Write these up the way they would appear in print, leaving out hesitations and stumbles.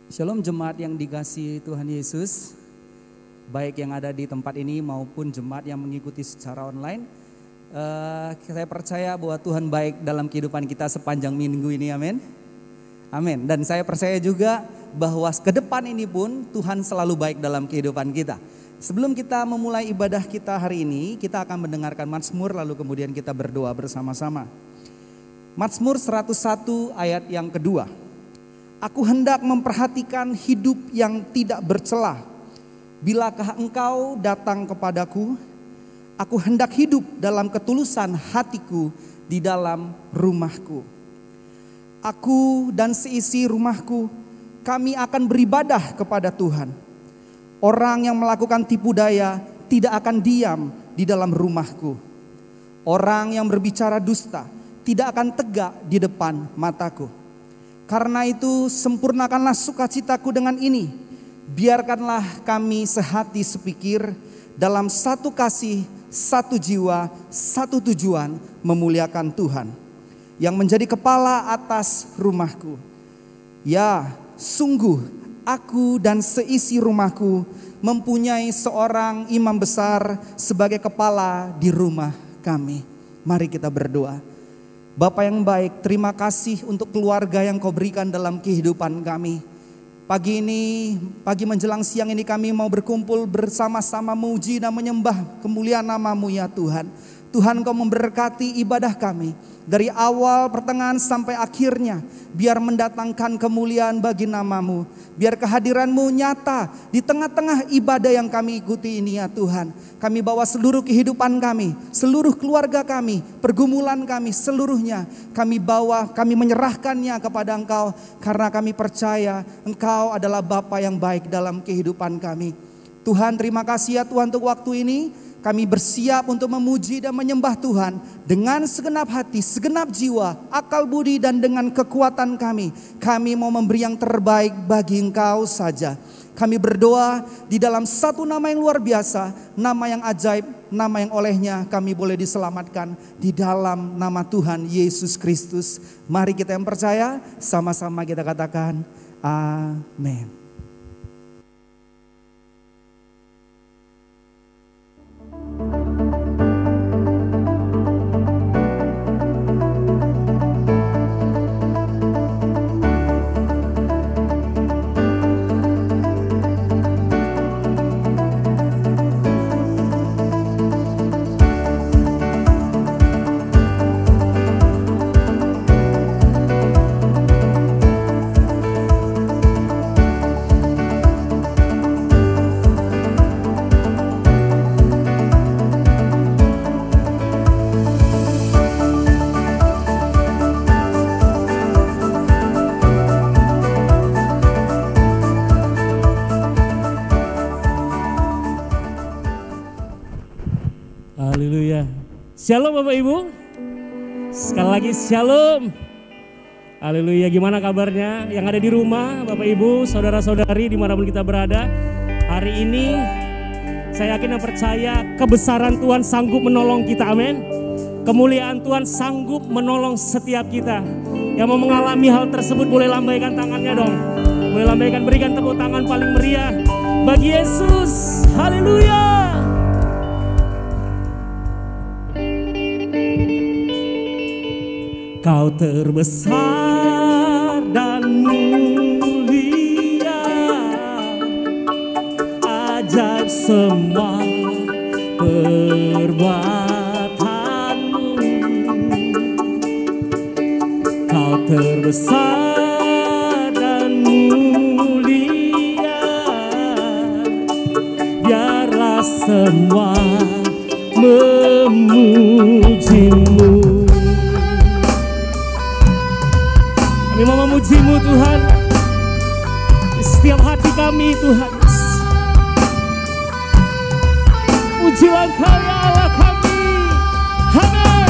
Shalom jemaat yang dikasihi Tuhan Yesus, baik yang ada di tempat ini maupun jemaat yang mengikuti secara online. Saya percaya bahwa Tuhan baik dalam kehidupan kita sepanjang minggu ini, amin. Amin. Dan saya percaya juga bahwa ke depan ini pun Tuhan selalu baik dalam kehidupan kita. Sebelum kita memulai ibadah kita hari ini, kita akan mendengarkan Mazmur lalu kemudian kita berdoa bersama-sama. Mazmur 101 ayat yang kedua. Aku hendak memperhatikan hidup yang tidak bercelah. Bilakah engkau datang kepadaku? Aku hendak hidup dalam ketulusan hatiku di dalam rumahku. Aku dan seisi rumahku, kami akan beribadah kepada Tuhan. Orang yang melakukan tipu daya tidak akan diam di dalam rumahku. Orang yang berbicara dusta tidak akan tegak di depan mataku. Karena itu sempurnakanlah sukacitaku dengan ini. Biarkanlah kami sehati sepikir dalam satu kasih, satu jiwa, satu tujuan memuliakan Tuhan. Yang menjadi kepala atas rumahku. Ya, sungguh aku dan seisi rumahku mempunyai seorang imam besar sebagai kepala di rumah kami. Mari kita berdoa. Bapa yang baik, terima kasih untuk keluarga yang kau berikan dalam kehidupan kami. Pagi ini, pagi menjelang siang ini kami mau berkumpul bersama-sama memuji dan menyembah kemuliaan nama-Mu ya Tuhan. Tuhan kau memberkati ibadah kami dari awal pertengahan sampai akhirnya. Biar mendatangkan kemuliaan bagi nama-Mu. Biar kehadiran-Mu nyata di tengah-tengah ibadah yang kami ikuti ini ya Tuhan. Kami bawa seluruh kehidupan kami, seluruh keluarga kami, pergumulan kami seluruhnya. Kami bawa, kami menyerahkannya kepada Engkau. Karena kami percaya Engkau adalah Bapa yang baik dalam kehidupan kami. Tuhan terima kasih ya Tuhan untuk waktu ini. Kami bersiap untuk memuji dan menyembah Tuhan dengan segenap hati, segenap jiwa, akal budi dan dengan kekuatan kami. Kami mau memberi yang terbaik bagi Engkau saja. Kami berdoa di dalam satu nama yang luar biasa, nama yang ajaib, nama yang olehnya kami boleh diselamatkan di dalam nama Tuhan Yesus Kristus. Mari kita yang percaya, sama-sama kita katakan amin. Shalom Bapak Ibu, sekali lagi shalom. Haleluya, gimana kabarnya yang ada di rumah Bapak Ibu, saudara-saudari dimanapun kita berada. Hari ini saya yakin dan percaya kebesaran Tuhan sanggup menolong kita, amin. Kemuliaan Tuhan sanggup menolong setiap kita. Yang mau mengalami hal tersebut boleh lambaikan tangannya dong. Boleh lambaikan, berikan tepuk tangan paling meriah bagi Yesus, haleluya. Kau terbesar dan mulia, ajaib semua perbuatanmu. Kau terbesar dan mulia, biarlah semua memujimu. Kami mau memuji-Mu Tuhan di setiap hati kami Tuhan. Pujilah Engkau ya Allah kami. Amin.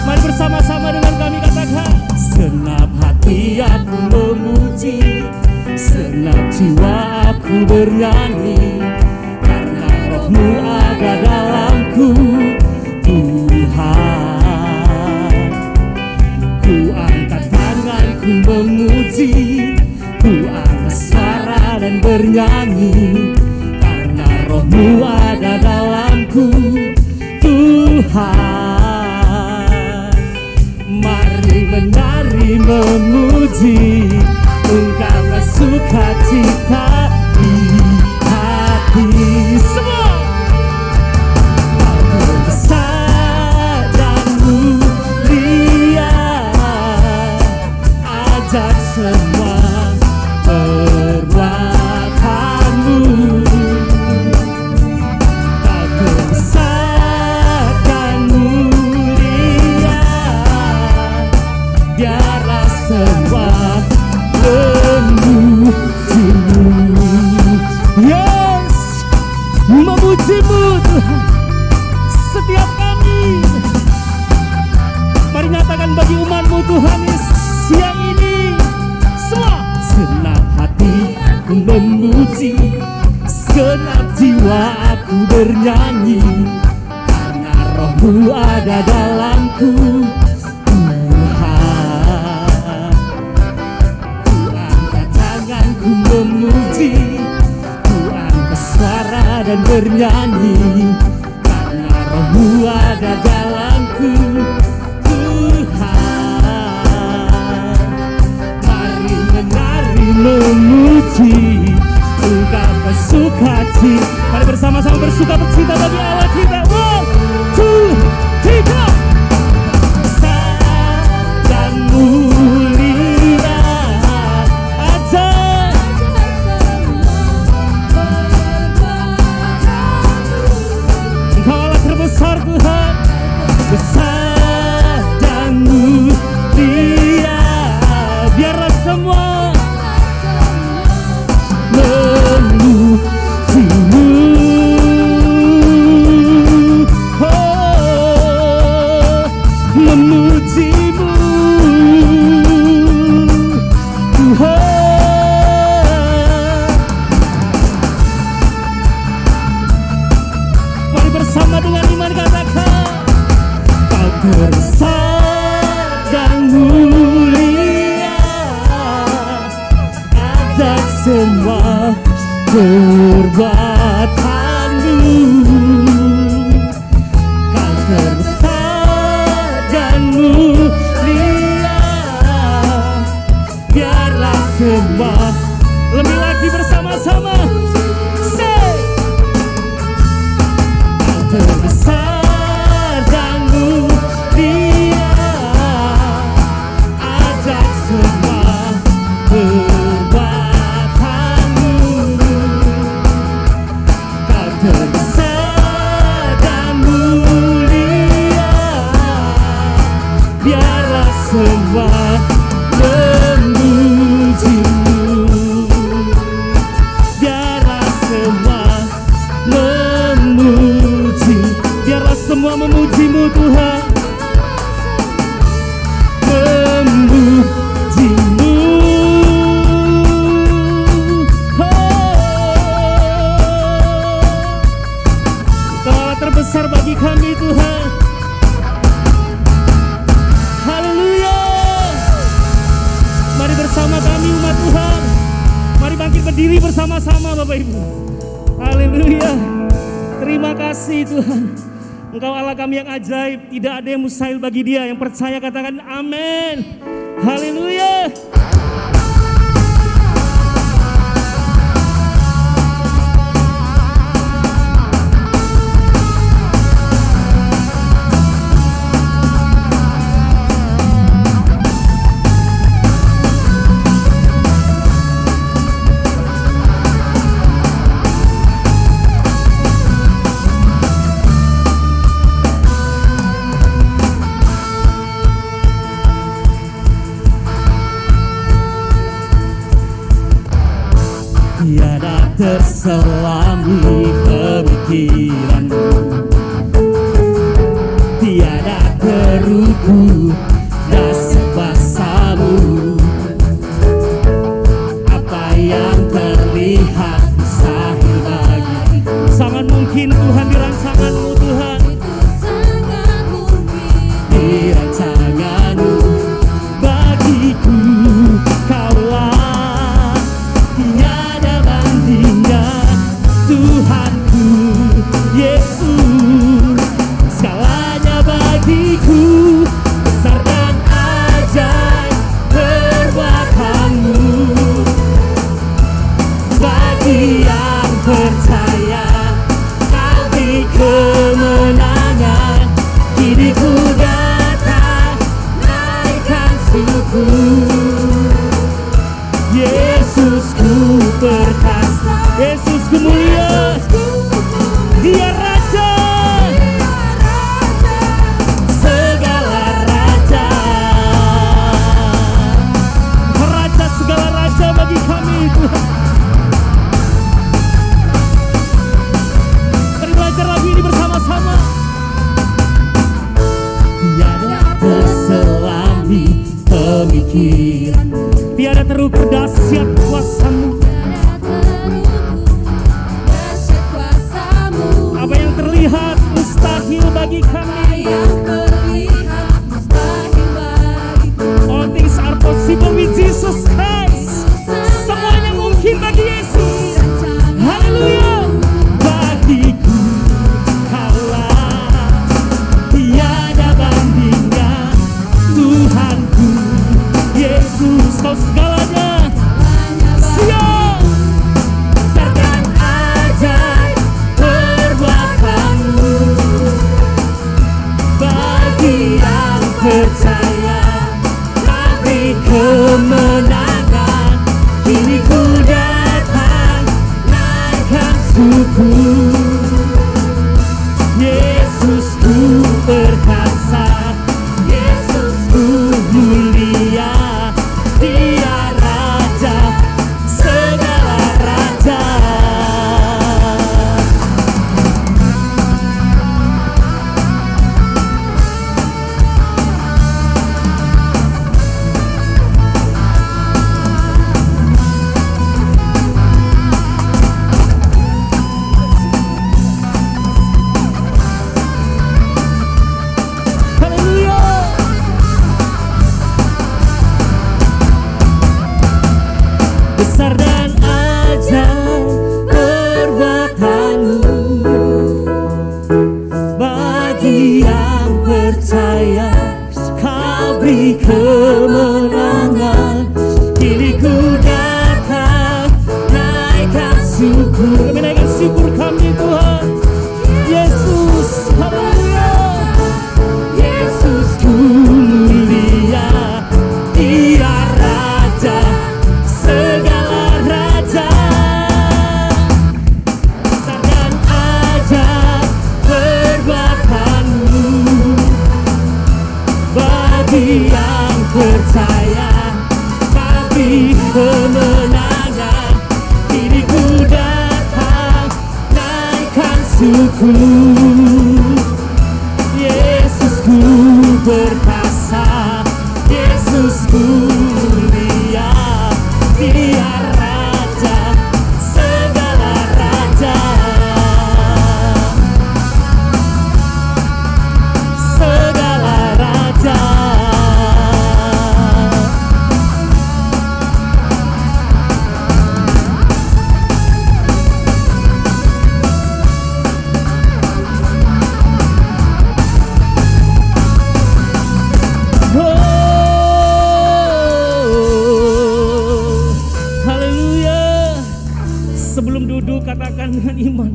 Mari bersama-sama dengan kami katakan, senap hati aku memuji, senap jiwa aku bernyanyi, karena Tuhan. Mari menari memuji, ungkaplah sukacita di hati. Semua Kau besar dan mulia, ajak semua perbuatanmu. Kau besar dan mulia, biarlah semua memujimu. Yes, memujimu Tuhan setiap kami. Mari nyatakan bagi umat-Mu Tuhan Yesus siang ini. Semua senang hati aku memuji, segenap jiwa aku bernyanyi, karena Roh-Mu ada dalamku. Ku memuji, ku angkat suara dan bernyanyi, karena Roh-Mu ada dalamku. Tuhan, mari menari memuji, ungkapkan sukacita. Mari bersama-sama bersukacita bagi Allah kita. 1, 2, 3. Dan mulia, besar Tuhan, besar dan mulia, biarlah semua memuji-Mu. Oh, memuji-Mu Tuhan. Mari bersama dengan iman katakan, Kau besar dan mulia, ajak semua perbuatan-Mu. Kau besar dan mulia, biarlah semua. Lebih lagi bersama-sama. Terbesar dan mulia, ajak semua perbuatan-Mu. Kau terbesar dan mulia, biarlah semua memuji-Mu. Biarlah semua memuji, biarlah semua memuji-Mu Tuhan, memuji-Mu. Kau Allah terbesar bagi kami Tuhan. Haleluya. Mari bersama kami umat Tuhan, mari bangkit berdiri bersama-sama Bapak Ibu. Haleluya. Terima kasih Tuhan. Engkau Allah kami yang ajaib, tidak ada yang mustahil bagi Dia. Yang percaya katakan amin. Haleluya. Tiada terselami pemikiranmu, tiada terukur dasar bahasamu. Apa yang terlihat mustahil bagi, sangat mungkin Tuhan di rancangan-Mu Tuhan. Di rancangan-Mu bagiku, Kaulah tiada bandingnya Tuhanku Yesus. Segala bagiku, besar dan ajaib perbuatanmu. Bagi yang percaya kau beri kemenangan, kini ku datang naikkan suku. Yesusku perkasa, Yesusku mulia, Dia Raja, segala raja, Raja segala raja bagi kami Tuhan. Mari belajar lagu ini bersama-sama. Tiada terselambi pemikiran, tiada terukur dahsyat kuasamu. Apa yang terlihat mustahil bagi kami, all things are possible with Jesus Christ. Semuanya mungkin bagi Yesus. Haleluya. Bagiku kaulah tiada bandingnya, Tuhanku Yesus, kau segalanya. Siap. Besar dan ajaib perbuatanmu. Bagi yang percaya kau beri kemenangan, kini ku datang naikkan suku. Yesusku perkasa, Yesusku mulia, Dia Raja segala raja. Haleluya. Besar dan ajaib perbuatanmu. Bagi yang percaya kau beri kemenangan, kini ku datang naikkan syukur. Kami naikkan syukur kami Tuhan Yesus. Haleluya. Yesusku mulia, Dia Raja segala raja. Besar dan ajaib perbuatanmu. Bagi yang percaya kau beri kemenangan, kini ku datang naikkan suku. Yesusku perkasa, Yesusku mulia, Dia Raja segala raja, segala raja. Sebelum duduk katakan dengan iman,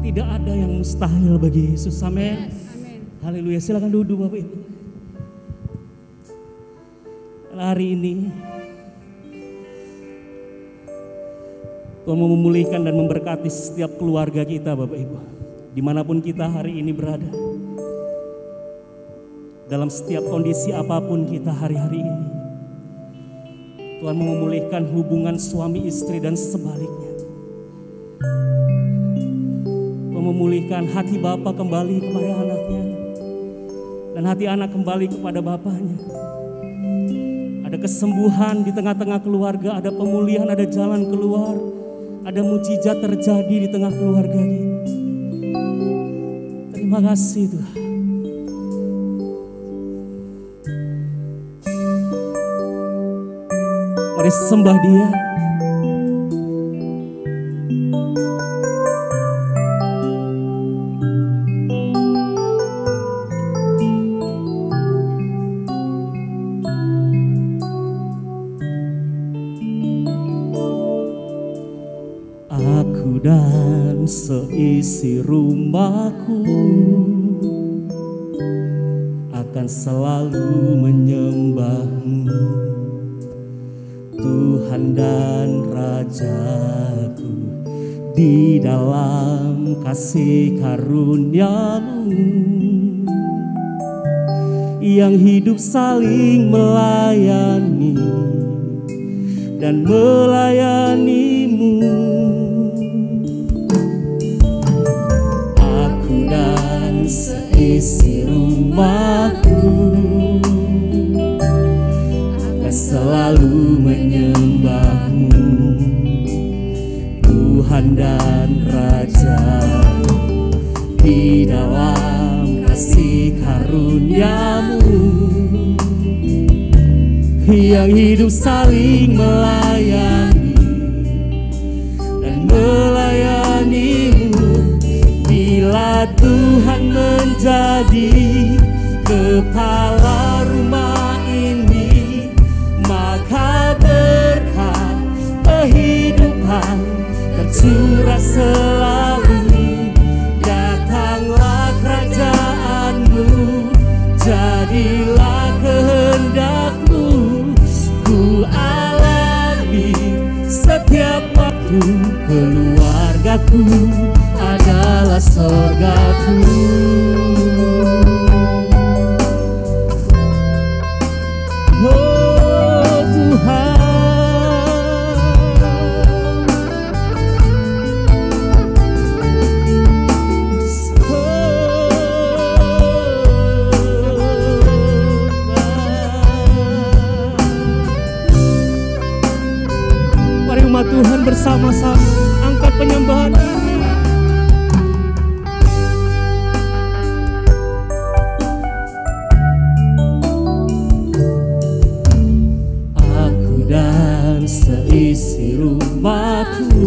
tidak ada yang mustahil bagi Yesus. Amin. Haleluya. Silakan duduk Bapak Ibu. Hari ini Tuhan mau memulihkan dan memberkati setiap keluarga kita Bapak Ibu. Dimanapun kita hari ini berada, dalam setiap kondisi apapun kita hari-hari ini, Tuhan mau memulihkan hubungan suami istri dan sebaliknya. Memulihkan hati Bapa kembali kepada anaknya, dan hati anak kembali kepada bapaknya. Ada kesembuhan di tengah-tengah keluarga, ada pemulihan, ada jalan keluar, ada mujizat terjadi di tengah keluarga kita. Terima kasih Tuhan. Mari sembah Dia. seisi rumahku akan selalu menyembah-Mu, Tuhan dan Rajaku. Di dalam kasih karunia-Mu yang hidup saling melayani dan melayani-Mu. Aku dan seisi rumahku akan selalu menyembah-Mu, Tuhan dan Raja. Di dalam kasih karunia-Mu yang hidup saling melayani dan melayani-Mu. Bila Tuhan menjadi kepala rumah ini, maka berkat kehidupan tercurah selalu. Datanglah kerajaan-Mu, jadilah kehendak-Mu. Ku alami setiap waktu, keluargaku adalah surgaku. Oh Tuhan, mari umat Tuhan bersama-sama angkat penyembahan ini. Aku dan seisi rumahku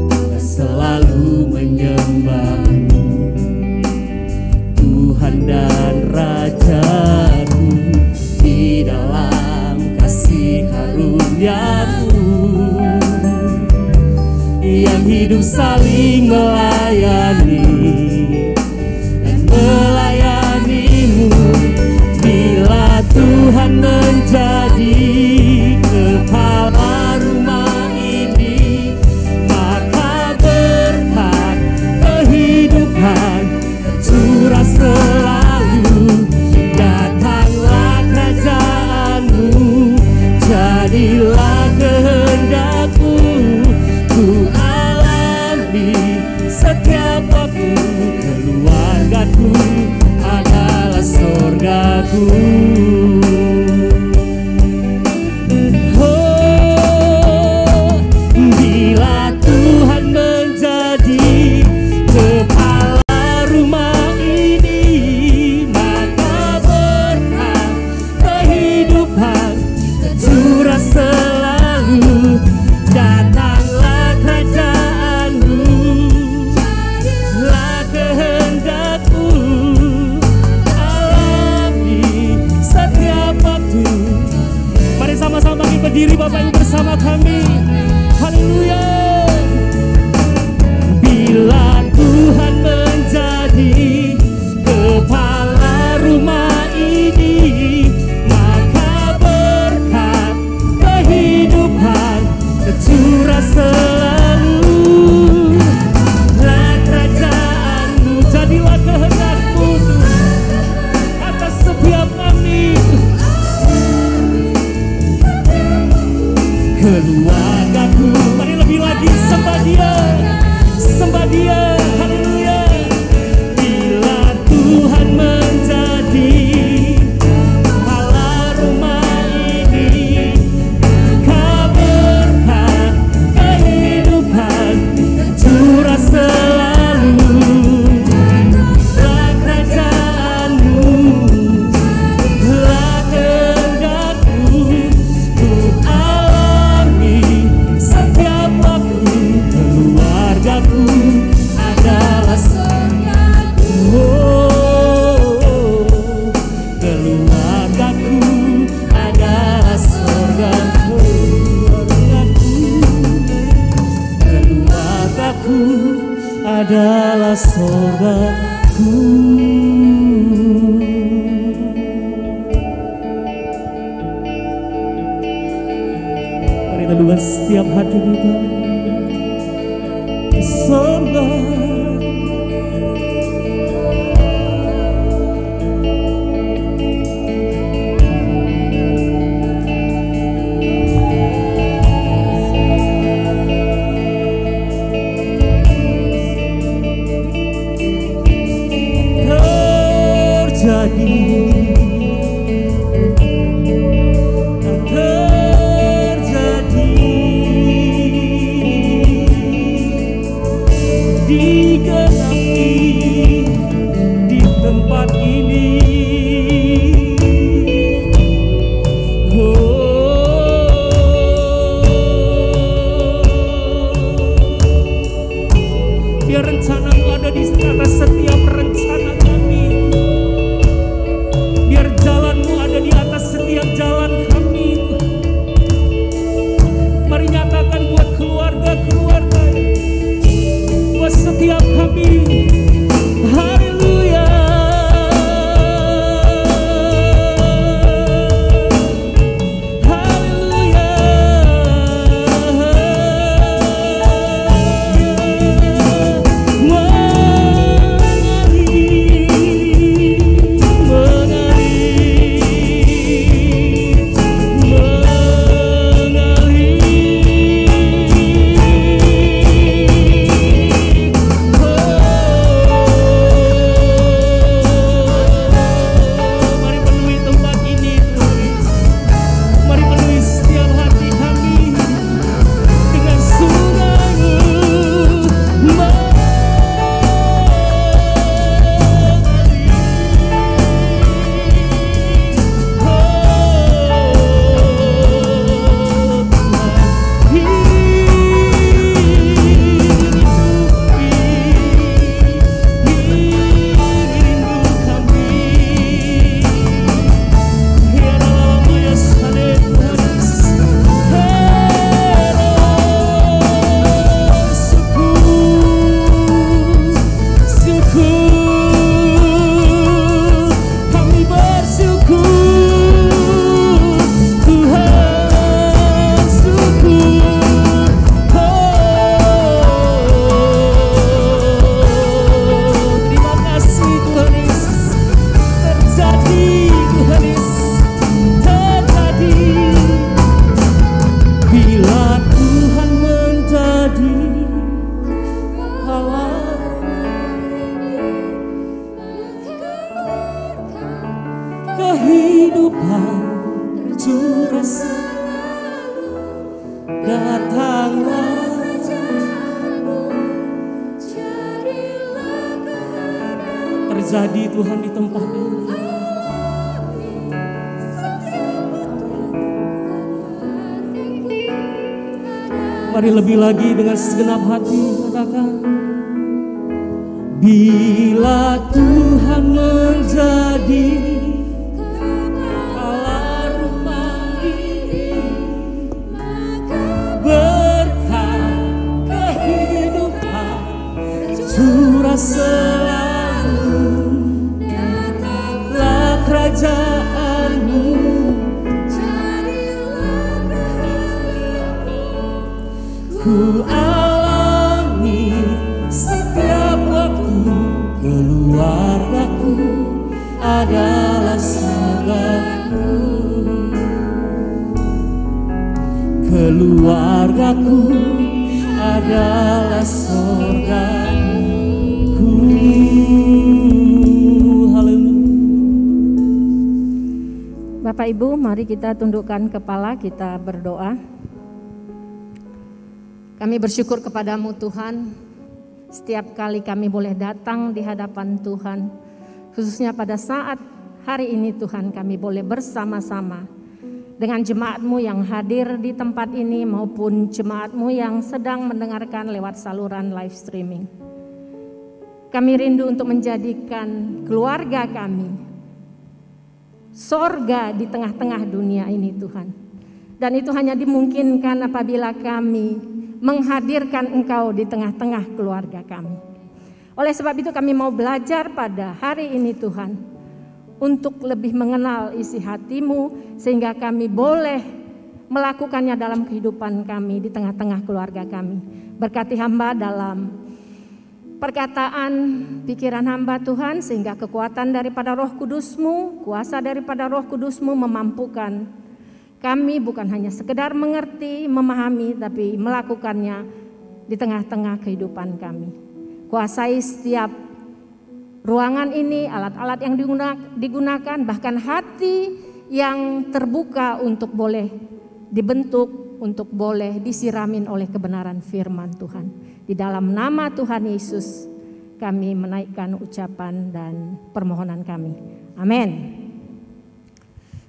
akan selalu menyembah-Mu, Tuhan dan Rajaku. Di dalam kasih karunia-Mu buat setiap hati kita sembah. Terjadi Tuhan di tempat ini. Mari lebih lagi dengan segenap hati katakan, bila Tuhan menjadi kepala rumah ini, berkat kehidupan curah selalu, datanglah kerajaanmu, jadilah kehendakmu. Ku alami setiap waktu, keluargaku adalah surgaku, keluargaku adalah surgaku. Haleluya. Bapak Ibu, mari kita tundukkan kepala, kita berdoa. Kami bersyukur kepadamu Tuhan, setiap kali kami boleh datang di hadapan Tuhan, khususnya pada saat hari ini Tuhan, kami boleh bersama-sama dengan jemaat-Mu yang hadir di tempat ini maupun jemaat-Mu yang sedang mendengarkan lewat saluran live streaming. Kami rindu untuk menjadikan keluarga kami sorga di tengah-tengah dunia ini Tuhan. Dan itu hanya dimungkinkan apabila kami menghadirkan Engkau di tengah-tengah keluarga kami. Oleh sebab itu kami mau belajar pada hari ini Tuhan, untuk lebih mengenal isi hati-Mu, sehingga kami boleh melakukannya dalam kehidupan kami, di tengah-tengah keluarga kami. Berkati hamba dalam perkataan, pikiran hamba Tuhan, sehingga kekuatan daripada Roh Kudus-Mu, kuasa daripada Roh Kudus-Mu memampukan kami bukan hanya sekedar mengerti, memahami, tapi melakukannya di tengah-tengah kehidupan kami. Kuasai setiap ruangan ini, alat-alat yang digunakan, bahkan hati yang terbuka untuk boleh dibentuk, untuk boleh disiramin oleh kebenaran firman Tuhan. Di dalam nama Tuhan Yesus kami menaikkan ucapan dan permohonan kami. Amin.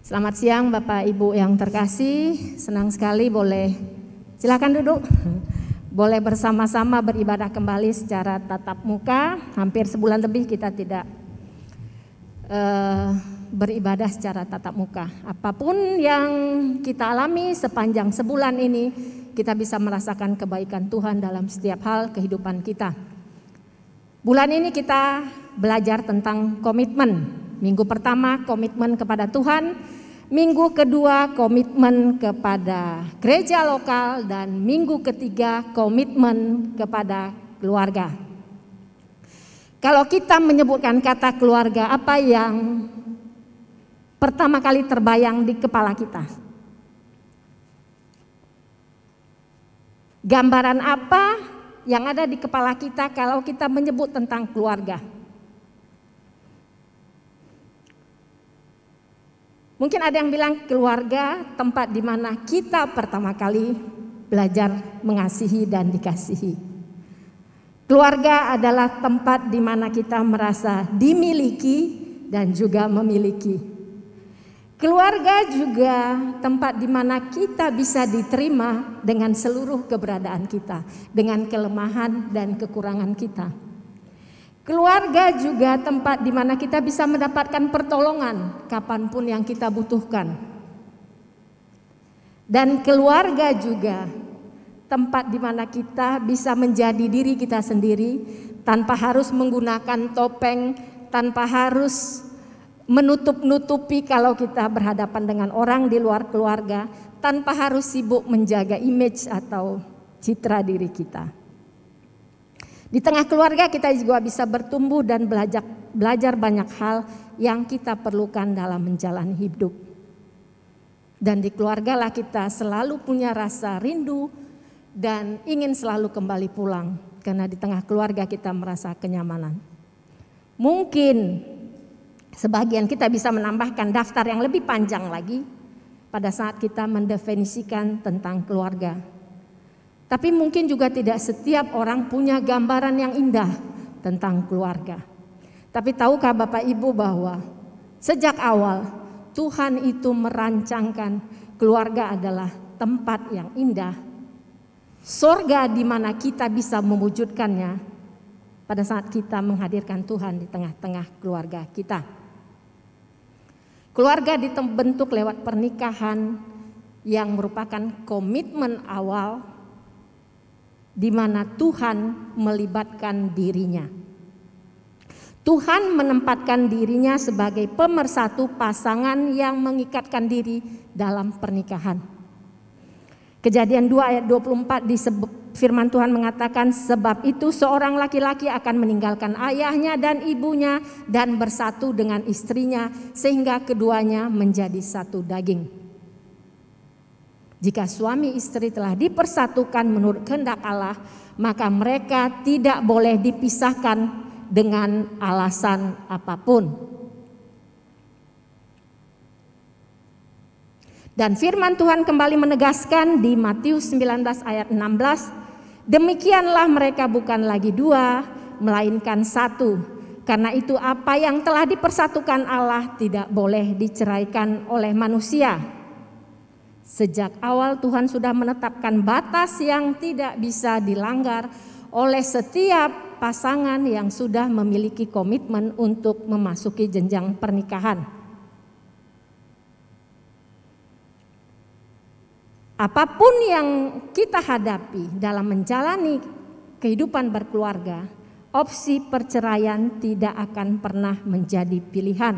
Selamat siang Bapak Ibu yang terkasih, senang sekali boleh, silakan duduk. Boleh bersama-sama beribadah kembali secara tatap muka. Hampir sebulan lebih kita tidak beribadah secara tatap muka. Apapun yang kita alami sepanjang sebulan ini, kita bisa merasakan kebaikan Tuhan dalam setiap hal kehidupan kita. Bulan ini kita belajar tentang komitmen. Minggu pertama komitmen kepada Tuhan, minggu kedua komitmen kepada gereja lokal, dan minggu ketiga komitmen kepada keluarga. Kalau kita menyebutkan kata keluarga, apa yang pertama kali terbayang di kepala kita? Gambaran apa yang ada di kepala kita kalau kita menyebut tentang keluarga? Mungkin ada yang bilang keluarga tempat di mana kita pertama kali belajar mengasihi dan dikasihi. Keluarga adalah tempat di mana kita merasa dimiliki dan juga memiliki. Keluarga juga tempat di mana kita bisa diterima dengan seluruh keberadaan kita, dengan kelemahan dan kekurangan kita. Keluarga juga tempat di mana kita bisa mendapatkan pertolongan kapanpun yang kita butuhkan. Dan keluarga juga tempat di mana kita bisa menjadi diri kita sendiri tanpa harus menggunakan topeng, tanpa harus menutup-nutupi kalau kita berhadapan dengan orang di luar keluarga, tanpa harus sibuk menjaga image atau citra diri kita. Di tengah keluarga kita juga bisa bertumbuh dan belajar banyak hal yang kita perlukan dalam menjalani hidup. Dan di keluarga lah kita selalu punya rasa rindu dan ingin selalu kembali pulang, karena di tengah keluarga kita merasa kenyamanan. Mungkin sebagian kita bisa menambahkan daftar yang lebih panjang lagi pada saat kita mendefinisikan tentang keluarga. Tapi mungkin juga tidak setiap orang punya gambaran yang indah tentang keluarga. Tapi tahukah Bapak Ibu bahwa sejak awal Tuhan itu merancangkan keluarga adalah tempat yang indah, sorga di mana kita bisa mewujudkannya pada saat kita menghadirkan Tuhan di tengah-tengah keluarga kita. Keluarga dibentuk lewat pernikahan yang merupakan komitmen awal di mana Tuhan melibatkan dirinya. Tuhan menempatkan dirinya sebagai pemersatu pasangan yang mengikatkan diri dalam pernikahan. Kejadian 2 ayat 24 di firman Tuhan mengatakan, sebab itu seorang laki-laki akan meninggalkan ayahnya dan ibunya dan bersatu dengan istrinya sehingga keduanya menjadi satu daging. Jika suami istri telah dipersatukan menurut kehendak Allah, maka mereka tidak boleh dipisahkan dengan alasan apapun. Dan firman Tuhan kembali menegaskan di Matius 19 ayat 16, demikianlah mereka bukan lagi dua, melainkan satu. Karena itu apa yang telah dipersatukan Allah tidak boleh diceraikan oleh manusia. Sejak awal Tuhan sudah menetapkan batas yang tidak bisa dilanggar oleh setiap pasangan yang sudah memiliki komitmen untuk memasuki jenjang pernikahan. Apapun yang kita hadapi dalam menjalani kehidupan berkeluarga, opsi perceraian tidak akan pernah menjadi pilihan.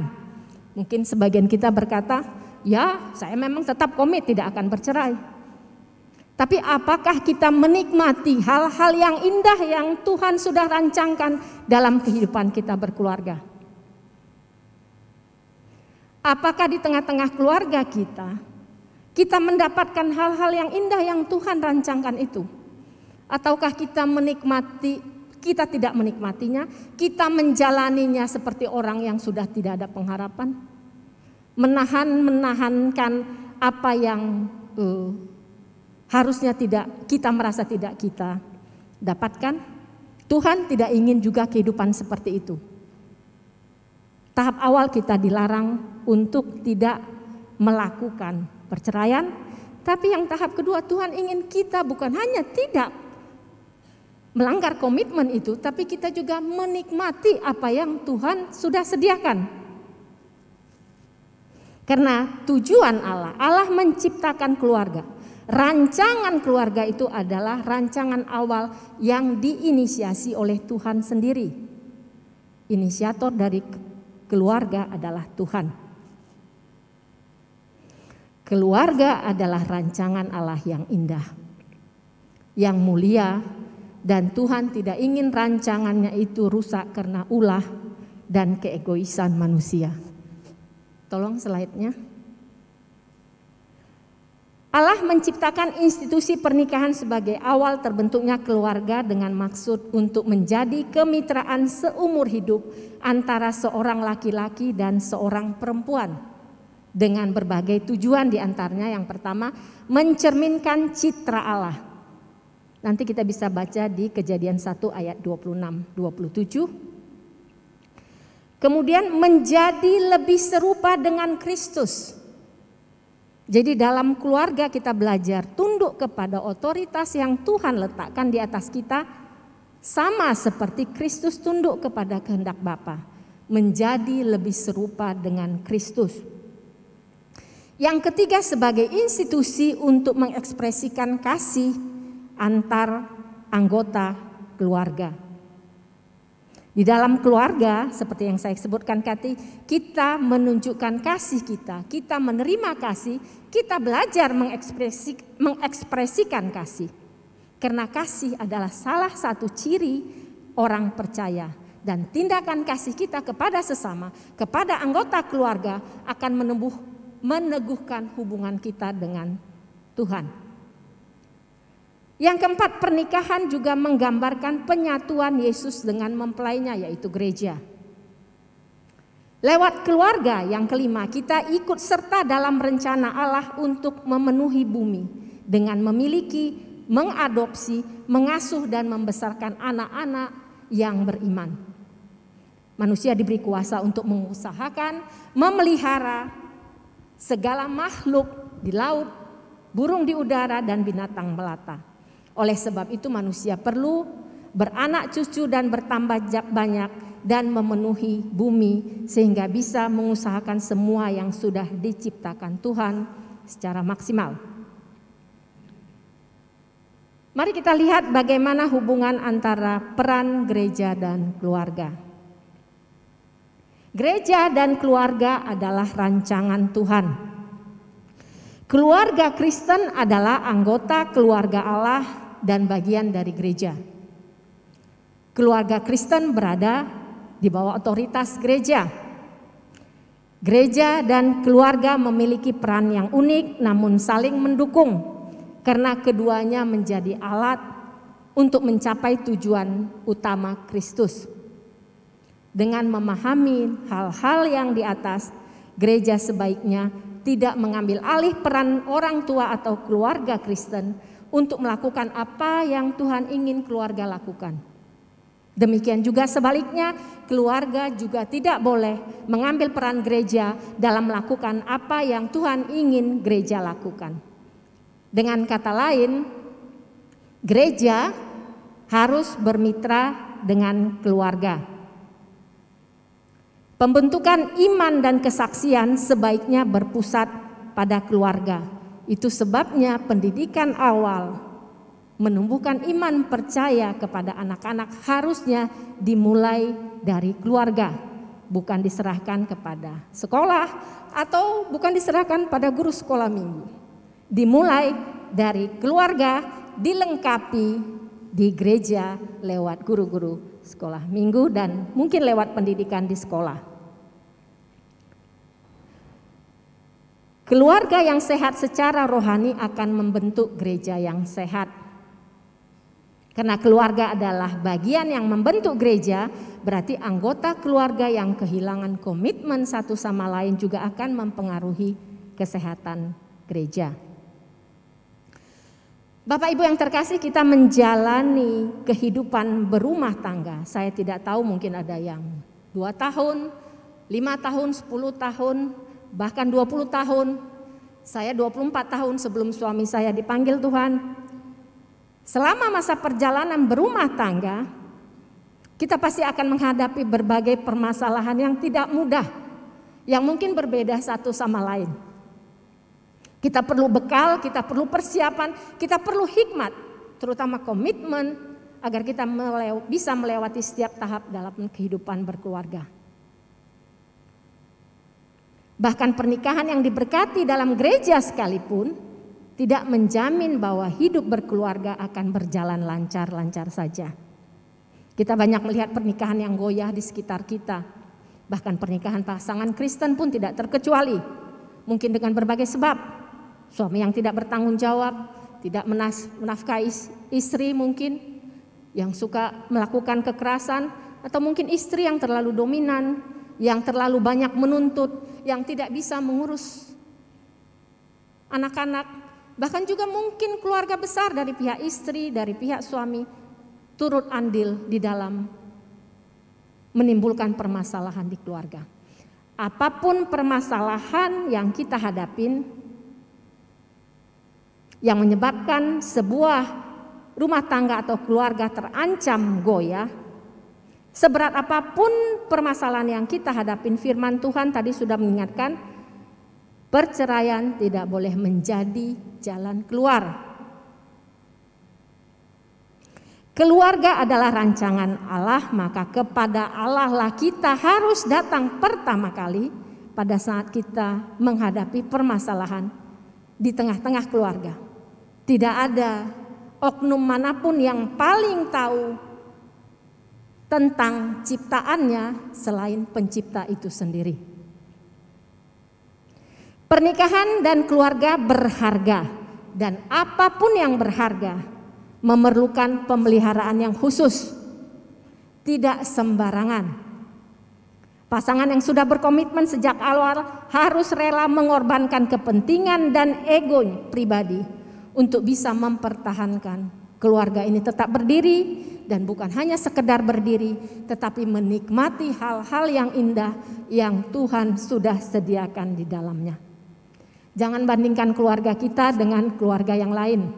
Mungkin sebagian kita berkata, Ya, saya memang tetap komit tidak akan bercerai. Tapi apakah kita menikmati hal-hal yang indah yang Tuhan sudah rancangkan dalam kehidupan kita berkeluarga? Apakah di tengah-tengah keluarga kita mendapatkan hal-hal yang indah yang Tuhan rancangkan itu? Ataukah kita tidak menikmatinya, kita menjalaninya seperti orang yang sudah tidak ada pengharapan? Menahankan apa yang harusnya kita merasa tidak kita dapatkan. Tuhan tidak ingin juga kehidupan seperti itu. Tahap awal kita dilarang untuk tidak melakukan perceraian, tapi yang tahap kedua Tuhan ingin kita bukan hanya tidak melanggar komitmen itu, tapi kita juga menikmati apa yang Tuhan sudah sediakan. Karena tujuan Allah menciptakan keluarga. Rancangan keluarga itu adalah rancangan awal yang diinisiasi oleh Tuhan sendiri. Inisiator dari keluarga adalah Tuhan. Keluarga adalah rancangan Allah yang indah, yang mulia, dan Tuhan tidak ingin rancangannya itu rusak karena ulah dan keegoisan manusia. Tolong slide-nya. Allah menciptakan institusi pernikahan sebagai awal terbentuknya keluarga dengan maksud untuk menjadi kemitraan seumur hidup antara seorang laki-laki dan seorang perempuan dengan berbagai tujuan, diantaranya yang pertama mencerminkan citra Allah. Nanti kita bisa baca di Kejadian 1 ayat 26-27. Kemudian menjadi lebih serupa dengan Kristus. Jadi dalam keluarga kita belajar tunduk kepada otoritas yang Tuhan letakkan di atas kita, sama seperti Kristus tunduk kepada kehendak Bapa, menjadi lebih serupa dengan Kristus. Yang ketiga, sebagai institusi untuk mengekspresikan kasih antar anggota keluarga. Di dalam keluarga, seperti yang saya sebutkan tadi, kita menunjukkan kasih kita menerima kasih, kita belajar mengekspresikan kasih. Karena kasih adalah salah satu ciri orang percaya. Dan tindakan kasih kita kepada sesama, kepada anggota keluarga akan meneguhkan hubungan kita dengan Tuhan. Yang keempat, pernikahan juga menggambarkan penyatuan Yesus dengan mempelainya, yaitu gereja. Lewat keluarga, yang kelima, kita ikut serta dalam rencana Allah untuk memenuhi bumi dengan memiliki, mengadopsi, mengasuh dan membesarkan anak-anak yang beriman. Manusia diberi kuasa untuk mengusahakan, memelihara segala makhluk di laut, burung di udara dan binatang melata. Oleh sebab itu manusia perlu beranak cucu dan bertambah banyak dan memenuhi bumi sehingga bisa mengusahakan semua yang sudah diciptakan Tuhan secara maksimal. Mari kita lihat bagaimana hubungan antara peran gereja dan keluarga. Gereja dan keluarga adalah rancangan Tuhan. Keluarga Kristen adalah anggota keluarga Allah dan bagian dari gereja. Keluarga Kristen berada di bawah otoritas gereja. Gereja dan keluarga memiliki peran yang unik namun saling mendukung karena keduanya menjadi alat untuk mencapai tujuan utama Kristus. Dengan memahami hal-hal yang di atas, gereja sebaiknya tidak mengambil alih peran orang tua atau keluarga Kristen untuk melakukan apa yang Tuhan ingin keluarga lakukan. Demikian juga sebaliknya, keluarga juga tidak boleh mengambil peran gereja dalam melakukan apa yang Tuhan ingin gereja lakukan. Dengan kata lain, gereja harus bermitra dengan keluarga. Pembentukan iman dan kesaksian sebaiknya berpusat pada keluarga. Itu sebabnya pendidikan awal menumbuhkan iman percaya kepada anak-anak harusnya dimulai dari keluarga. bukan diserahkan kepada sekolah atau bukan diserahkan pada guru sekolah minggu. Dimulai dari keluarga, dilengkapi di gereja lewat guru-guru sekolah minggu dan mungkin lewat pendidikan di sekolah. Keluarga yang sehat secara rohani akan membentuk gereja yang sehat. Karena keluarga adalah bagian yang membentuk gereja, berarti anggota keluarga yang kehilangan komitmen satu sama lain juga akan mempengaruhi kesehatan gereja. Bapak Ibu yang terkasih, kita menjalani kehidupan berumah tangga. Saya tidak tahu, mungkin ada yang 2 tahun, 5 tahun, 10 tahun, bahkan 20 tahun. Saya 24 tahun sebelum suami saya dipanggil Tuhan. Selama masa perjalanan berumah tangga, kita pasti akan menghadapi berbagai permasalahan yang tidak mudah, yang mungkin berbeda satu sama lain. Kita perlu bekal, kita perlu persiapan, kita perlu hikmat, terutama komitmen agar kita bisa melewati setiap tahap dalam kehidupan berkeluarga. Bahkan pernikahan yang diberkati dalam gereja sekalipun tidak menjamin bahwa hidup berkeluarga akan berjalan lancar-lancar saja. Kita banyak melihat pernikahan yang goyah di sekitar kita. Bahkan pernikahan pasangan Kristen pun tidak terkecuali. Mungkin dengan berbagai sebab. Suami yang tidak bertanggung jawab, tidak menafkahi istri mungkin, yang suka melakukan kekerasan, atau mungkin istri yang terlalu dominan, yang terlalu banyak menuntut, yang tidak bisa mengurus anak-anak. Bahkan juga mungkin keluarga besar dari pihak istri, dari pihak suami turut andil di dalam menimbulkan permasalahan di keluarga. Apapun permasalahan yang kita hadapin, yang menyebabkan sebuah rumah tangga atau keluarga terancam goyah, seberat apapun permasalahan yang kita hadapin, firman Tuhan tadi sudah mengingatkan, perceraian tidak boleh menjadi jalan keluar. Keluarga adalah rancangan Allah, maka kepada Allah lah kita harus datang pertama kali pada saat kita menghadapi permasalahan di tengah-tengah keluarga. Tidak ada oknum manapun yang paling tahu tentang ciptaannya selain pencipta itu sendiri. Pernikahan dan keluarga berharga, dan apapun yang berharga memerlukan pemeliharaan yang khusus, tidak sembarangan. Pasangan yang sudah berkomitmen sejak awal harus rela mengorbankan kepentingan dan ego pribadi untuk bisa mempertahankan keluarga ini tetap berdiri, dan bukan hanya sekedar berdiri, tetapi menikmati hal-hal yang indah yang Tuhan sudah sediakan di dalamnya. Jangan bandingkan keluarga kita dengan keluarga yang lain,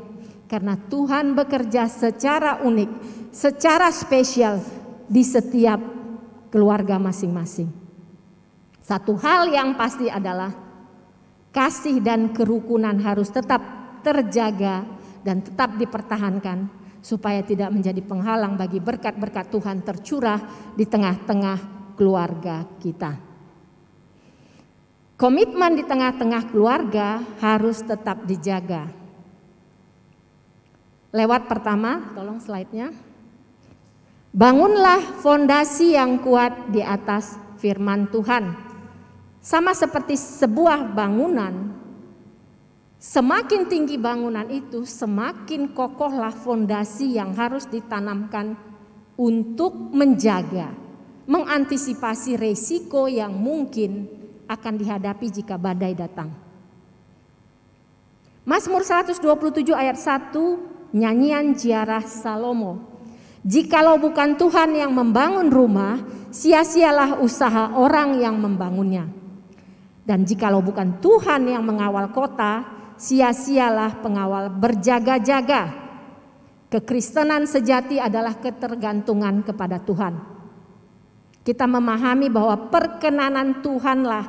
karena Tuhan bekerja secara unik, secara spesial di setiap keluarga masing-masing. Satu hal yang pasti adalah kasih dan kerukunan harus tetap terjaga dan tetap dipertahankan supaya tidak menjadi penghalang bagi berkat-berkat Tuhan tercurah di tengah-tengah keluarga kita. Komitmen di tengah-tengah keluarga harus tetap dijaga. Lewat pertama, tolong slide-nya. Bangunlah fondasi yang kuat di atas firman Tuhan. Sama seperti sebuah bangunan, semakin tinggi bangunan itu, semakin kokohlah fondasi yang harus ditanamkan untuk menjaga, mengantisipasi resiko yang mungkin akan dihadapi jika badai datang. Mazmur 127 ayat 1, nyanyian ziarah Salomo. Jikalau bukan Tuhan yang membangun rumah, sia-sialah usaha orang yang membangunnya. Dan jikalau bukan Tuhan yang mengawal kota, sia-sialah pengawal berjaga-jaga. Kekristenan sejati adalah ketergantungan kepada Tuhan. Kita memahami bahwa perkenanan Tuhanlah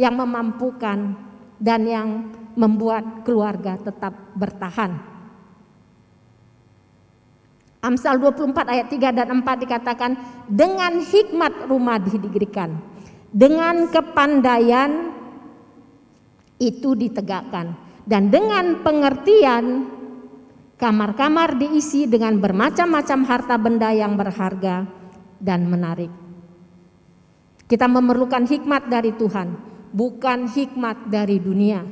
yang memampukan dan yang membuat keluarga tetap bertahan. Amsal 24 ayat 3 dan 4 dikatakan, dengan hikmat rumah didirikan, dengan kepandaian itu ditegakkan, dan dengan pengertian kamar-kamar diisi dengan bermacam-macam harta benda yang berharga dan menarik. Kita memerlukan hikmat dari Tuhan, bukan hikmat dari dunia.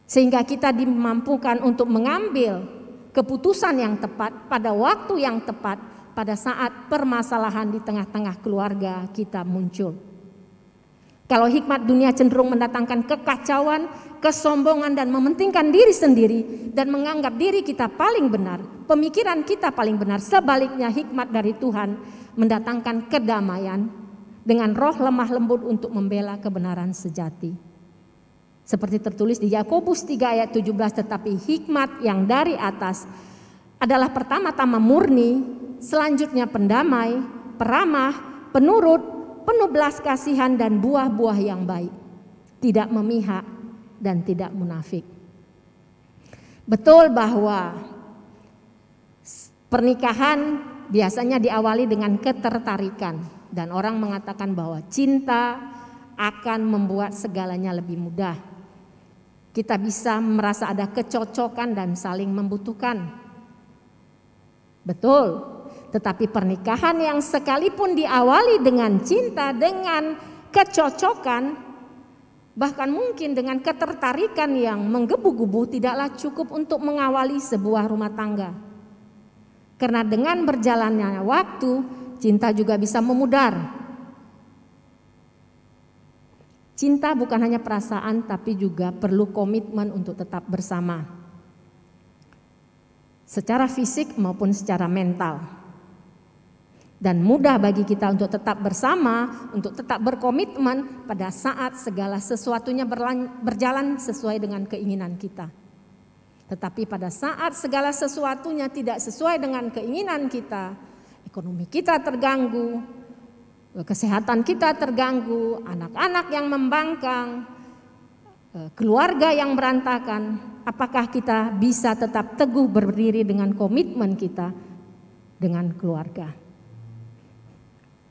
Sehingga kita dimampukan untuk mengambil keputusan yang tepat pada waktu yang tepat pada saat permasalahan di tengah-tengah keluarga kita muncul. Kalau hikmat dunia cenderung mendatangkan kekacauan, kesombongan dan mementingkan diri sendiri dan menganggap diri kita paling benar, pemikiran kita paling benar. Sebaliknya hikmat dari Tuhan mendatangkan kedamaian dengan roh lemah lembut untuk membela kebenaran sejati. Seperti tertulis di Yakobus 3 ayat 17, tetapi hikmat yang dari atas adalah pertama-tama murni, selanjutnya pendamai, peramah, penurut, penuh belas kasihan dan buah-buah yang baik, tidak memihak dan tidak munafik. Betul bahwa pernikahan biasanya diawali dengan ketertarikan, dan orang mengatakan bahwa cinta akan membuat segalanya lebih mudah. Kita bisa merasa ada kecocokan dan saling membutuhkan. Betul. Tetapi pernikahan yang sekalipun diawali dengan cinta, dengan kecocokan, bahkan mungkin dengan ketertarikan yang menggebu-gebu, tidaklah cukup untuk mengawali sebuah rumah tangga. Karena dengan berjalannya waktu, cinta juga bisa memudar. Cinta bukan hanya perasaan, tapi juga perlu komitmen untuk tetap bersama, secara fisik maupun secara mental. Dan mudah bagi kita untuk tetap bersama, untuk tetap berkomitmen pada saat segala sesuatunya berjalan sesuai dengan keinginan kita. Tetapi pada saat segala sesuatunya tidak sesuai dengan keinginan kita, ekonomi kita terganggu, kesehatan kita terganggu, anak-anak yang membangkang, keluarga yang berantakan, apakah kita bisa tetap teguh berdiri dengan komitmen kita dengan keluarga?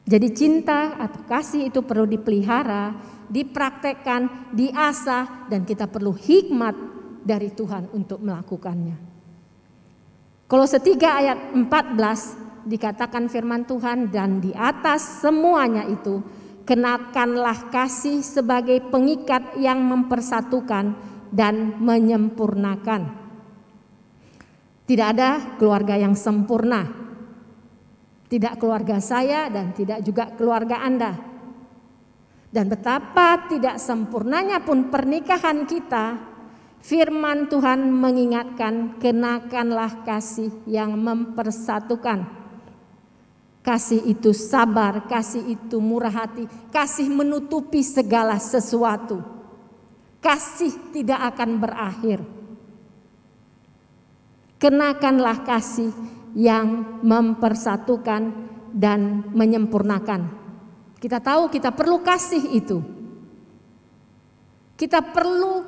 Jadi cinta atau kasih itu perlu dipelihara, dipraktekkan, diasah, dan kita perlu hikmat dari Tuhan untuk melakukannya. Kolose 3 ayat 14 dikatakan firman Tuhan, dan di atas semuanya itu kenakanlah kasih sebagai pengikat yang mempersatukan dan menyempurnakan. Tidak ada keluarga yang sempurna. Tidak keluarga saya dan tidak juga keluarga Anda. Dan betapa tidak sempurnanya pun pernikahan kita, firman Tuhan mengingatkan, kenakanlah kasih yang mempersatukan. Kasih itu sabar, kasih itu murah hati, kasih menutupi segala sesuatu. Kasih tidak akan berakhir. Kenakanlah kasih yang mempersatukan dan menyempurnakan. Kita tahu kita perlu kasih itu. Kita perlu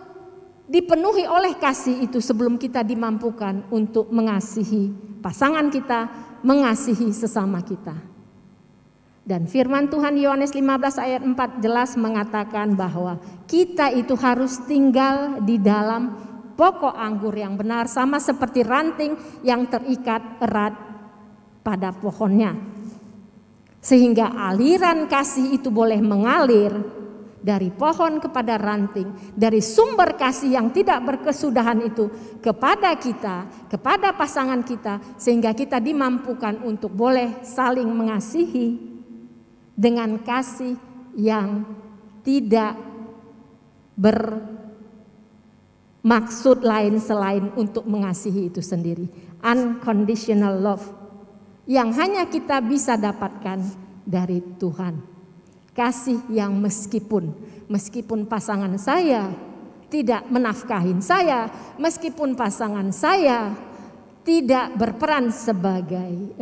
dipenuhi oleh kasih itu sebelum kita dimampukan untuk mengasihi pasangan kita, mengasihi sesama kita. Dan firman Tuhan Yohanes 15 ayat 4 jelas mengatakan bahwa kita itu harus tinggal di dalam pokok anggur yang benar, sama seperti ranting yang terikat erat pada pohonnya. Sehingga aliran kasih itu boleh mengalir dari pohon kepada ranting, dari sumber kasih yang tidak berkesudahan itu kepada kita, kepada pasangan kita, sehingga kita dimampukan untuk boleh saling mengasihi dengan kasih yang tidak maksud lain selain untuk mengasihi itu sendiri. Unconditional love yang hanya kita bisa dapatkan dari Tuhan. Kasih yang meskipun pasangan saya tidak menafkahin saya, meskipun pasangan saya tidak berperan sebagai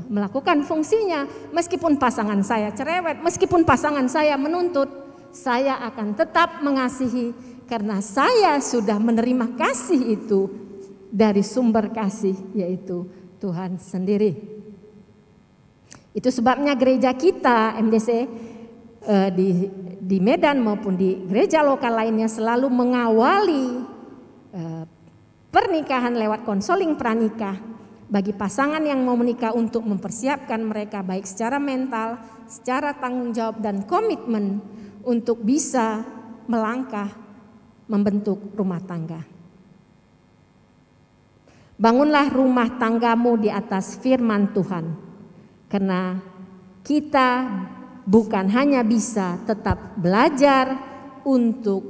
melakukan fungsinya, meskipun pasangan saya cerewet, meskipun pasangan saya menuntut, saya akan tetap mengasihi. Karena saya sudah menerima kasih itu dari sumber kasih, yaitu Tuhan sendiri. Itu sebabnya gereja kita MDC di Medan maupun di gereja lokal lainnya selalu mengawali pernikahan lewat konseling pranikah bagi pasangan yang mau menikah untuk mempersiapkan mereka baik secara mental, secara tanggung jawab dan komitmen untuk bisa melangkah membentuk rumah tangga. Bangunlah rumah tanggamu di atas firman Tuhan, karena kita bukan hanya bisa tetap belajar untuk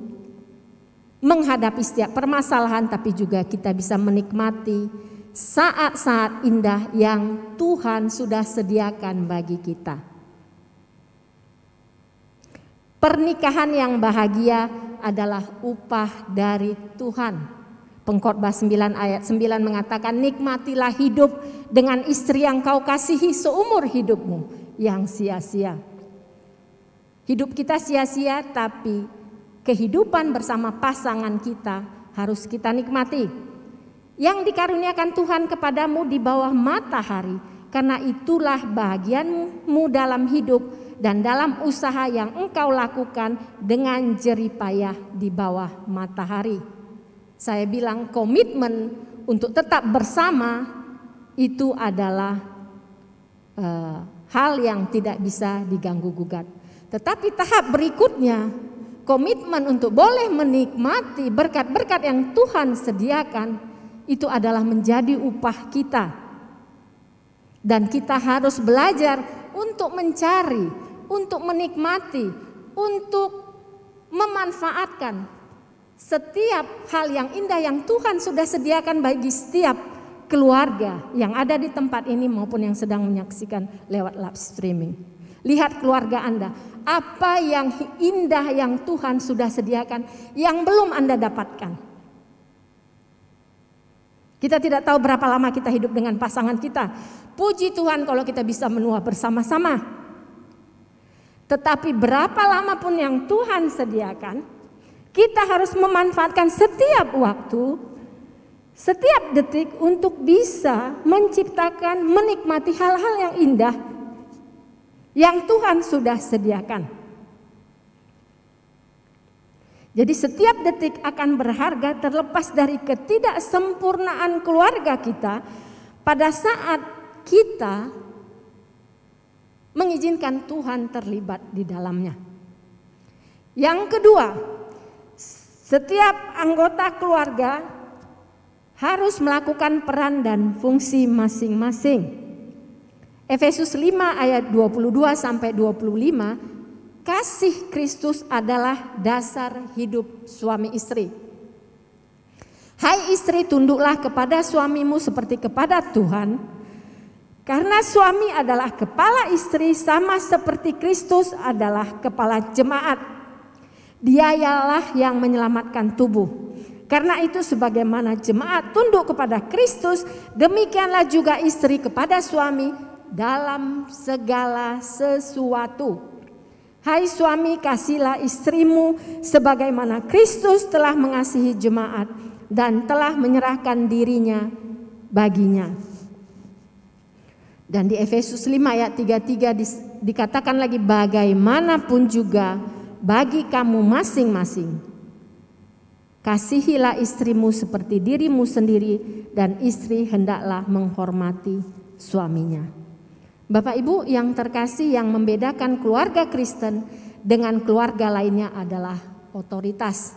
menghadapi setiap permasalahan, tapi juga kita bisa menikmati saat-saat indah yang Tuhan sudah sediakan bagi kita. Pernikahan yang bahagia adalah upah dari Tuhan. Pengkhotbah 9 ayat 9 mengatakan, nikmatilah hidup dengan istri yang kau kasihi seumur hidupmu yang sia-sia. Hidup kita sia-sia, tapi kehidupan bersama pasangan kita harus kita nikmati. Yang dikaruniakan Tuhan kepadamu di bawah matahari, karena itulah bahagianmu dalam hidup dan dalam usaha yang engkau lakukan dengan jerih payah di bawah matahari. Saya bilang komitmen untuk tetap bersama itu adalah hal yang tidak bisa diganggu gugat. Tetapi tahap berikutnya, komitmen untuk boleh menikmati berkat-berkat yang Tuhan sediakan, itu adalah menjadi upah kita. Dan kita harus belajar untuk mencari, untuk menikmati, untuk memanfaatkan setiap hal yang indah yang Tuhan sudah sediakan bagi setiap keluarga yang ada di tempat ini maupun yang sedang menyaksikan lewat live streaming. Lihat keluarga Anda, apa yang indah yang Tuhan sudah sediakan yang belum Anda dapatkan. Kita tidak tahu berapa lama kita hidup dengan pasangan kita. Puji Tuhan kalau kita bisa menua bersama-sama. Tetapi berapa lama pun yang Tuhan sediakan, kita harus memanfaatkan setiap waktu, setiap detik untuk bisa menciptakan, menikmati hal-hal yang indah yang Tuhan sudah sediakan. Jadi setiap detik akan berharga terlepas dari ketidaksempurnaan keluarga kita pada saat kita mengizinkan Tuhan terlibat di dalamnya. Yang kedua, setiap anggota keluarga harus melakukan peran dan fungsi masing-masing. Efesus 5 ayat 22 sampai 25, kasih Kristus adalah dasar hidup suami istri. Hai istri, tunduklah kepada suamimu seperti kepada Tuhan, karena suami adalah kepala istri sama seperti Kristus adalah kepala jemaat. Dia ialah yang menyelamatkan tubuh. Karena itu sebagaimana jemaat tunduk kepada Kristus, demikianlah juga istri kepada suami dalam segala sesuatu. Hai suami, kasihilah istrimu sebagaimana Kristus telah mengasihi jemaat dan telah menyerahkan dirinya baginya. Dan di Efesus 5 ayat 33 dikatakan lagi, bagaimanapun juga bagi kamu masing-masing, kasihilah istrimu seperti dirimu sendiri, dan istri hendaklah menghormati suaminya. Bapak Ibu yang terkasih, yang membedakan keluarga Kristen dengan keluarga lainnya adalah otoritas.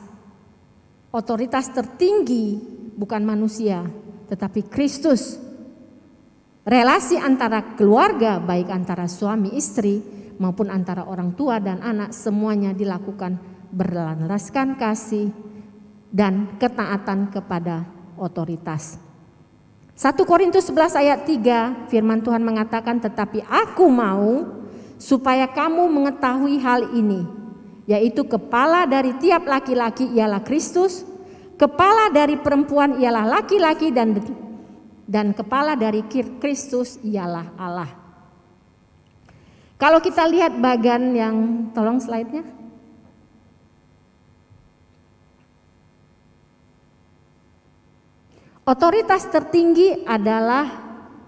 Otoritas tertinggi bukan manusia, tetapi Kristus. Relasi antara keluarga, baik antara suami istri maupun antara orang tua dan anak, semuanya dilakukan berlandaskan kasih dan ketaatan kepada otoritas. 1 Korintus 11 ayat 3 firman Tuhan mengatakan, tetapi aku mau supaya kamu mengetahui hal ini, yaitu kepala dari tiap laki-laki ialah Kristus, kepala dari perempuan ialah laki-laki, dan kepala dari Kristus ialah Allah. Kalau kita lihat bagian yang, tolong slide-nya. Otoritas tertinggi adalah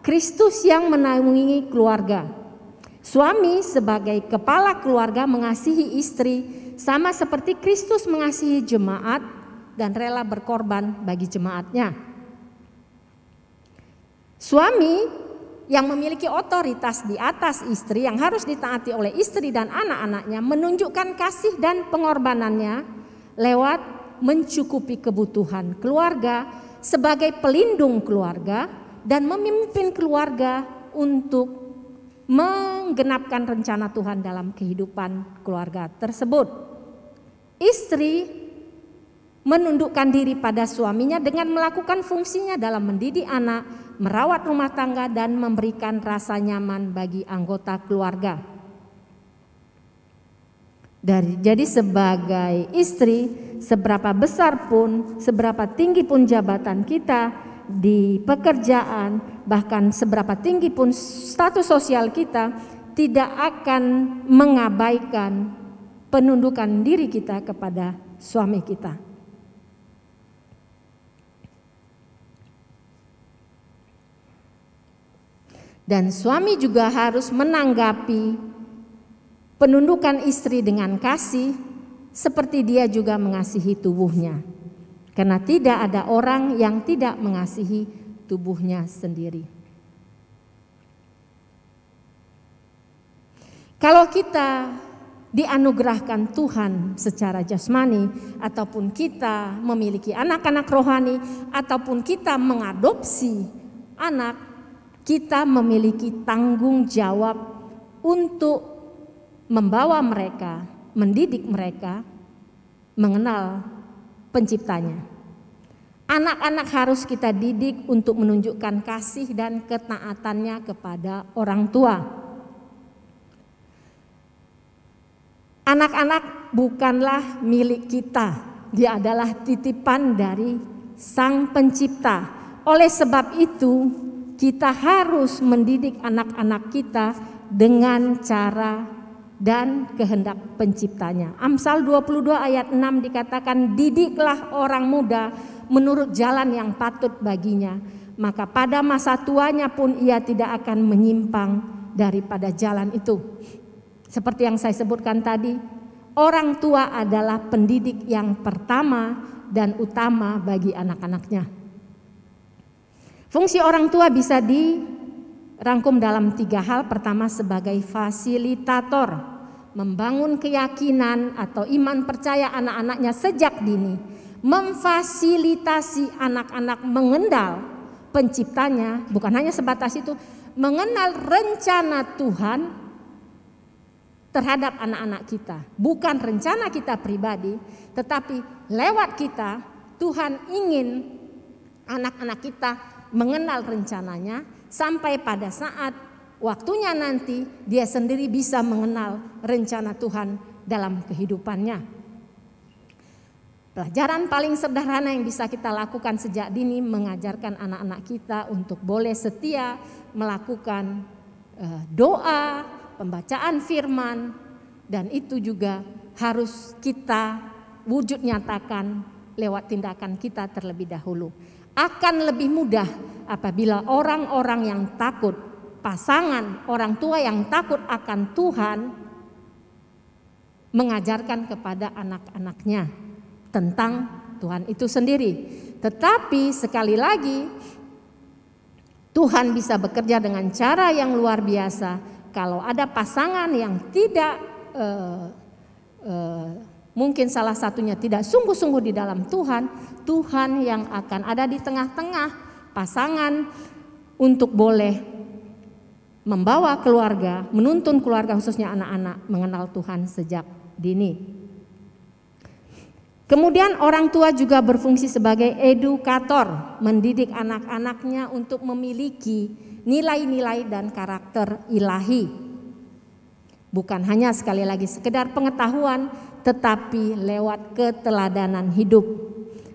Kristus yang menaungi keluarga. Suami sebagai kepala keluarga mengasihi istri sama seperti Kristus mengasihi jemaat dan rela berkorban bagi jemaatnya. Suami yang memiliki otoritas di atas istri yang harus ditaati oleh istri dan anak-anaknya menunjukkan kasih dan pengorbanannya lewat mencukupi kebutuhan keluarga sebagai pelindung keluarga dan memimpin keluarga untuk menggenapkan rencana Tuhan dalam kehidupan keluarga tersebut. Istri menundukkan diri pada suaminya dengan melakukan fungsinya dalam mendidik anak, merawat rumah tangga, dan memberikan rasa nyaman bagi anggota keluarga. Jadi sebagai istri, seberapa besar pun, seberapa tinggi pun jabatan kita di pekerjaan, bahkan seberapa tinggi pun status sosial kita, tidak akan mengabaikan penundukan diri kita kepada suami kita. Dan suami juga harus menanggapi penundukan istri dengan kasih seperti dia juga mengasihi tubuhnya. Karena tidak ada orang yang tidak mengasihi tubuhnya sendiri. Kalau kita dianugerahkan Tuhan secara jasmani, ataupun kita memiliki anak-anak rohani, ataupun kita mengadopsi anak, kita memiliki tanggung jawab untuk membawa mereka, mendidik mereka, mengenal penciptanya. Anak-anak harus kita didik untuk menunjukkan kasih dan ketaatannya kepada orang tua. Anak-anak bukanlah milik kita, dia adalah titipan dari Sang Pencipta. Oleh sebab itu, kita harus mendidik anak-anak kita dengan cara dan kehendak penciptanya. Amsal 22 ayat 6 dikatakan, didiklah orang muda menurut jalan yang patut baginya, maka pada masa tuanya pun ia tidak akan menyimpang daripada jalan itu. Seperti yang saya sebutkan tadi, orang tua adalah pendidik yang pertama dan utama bagi anak-anaknya. Fungsi orang tua bisa dirangkum dalam 3 hal. Pertama, sebagai fasilitator, membangun keyakinan atau iman percaya anak-anaknya sejak dini, memfasilitasi anak-anak mengenal penciptanya, bukan hanya sebatas itu, mengenal rencana Tuhan terhadap anak-anak kita, bukan rencana kita pribadi, tetapi lewat kita Tuhan ingin anak-anak kita mengenal rencananya sampai pada saat waktunya nanti dia sendiri bisa mengenal rencana Tuhan dalam kehidupannya. Pelajaran paling sederhana yang bisa kita lakukan sejak dini mengajarkan anak-anak kita untuk boleh setia melakukan doa, pembacaan firman, dan itu juga harus kita wujud nyatakan lewat tindakan kita terlebih dahulu. Akan lebih mudah apabila orang-orang yang takut, pasangan orang tua yang takut akan Tuhan mengajarkan kepada anak-anaknya tentang Tuhan itu sendiri. Tetapi sekali lagi, Tuhan bisa bekerja dengan cara yang luar biasa kalau ada pasangan yang tidak mungkin salah satunya tidak sungguh-sungguh di dalam Tuhan, Tuhan yang akan ada di tengah-tengah pasangan untuk boleh membawa keluarga, menuntun keluarga khususnya anak-anak mengenal Tuhan sejak dini. Kemudian orang tua juga berfungsi sebagai edukator, mendidik anak-anaknya untuk memiliki nilai-nilai dan karakter ilahi. Bukan hanya sekali lagi sekedar pengetahuan, tetapi lewat keteladanan hidup.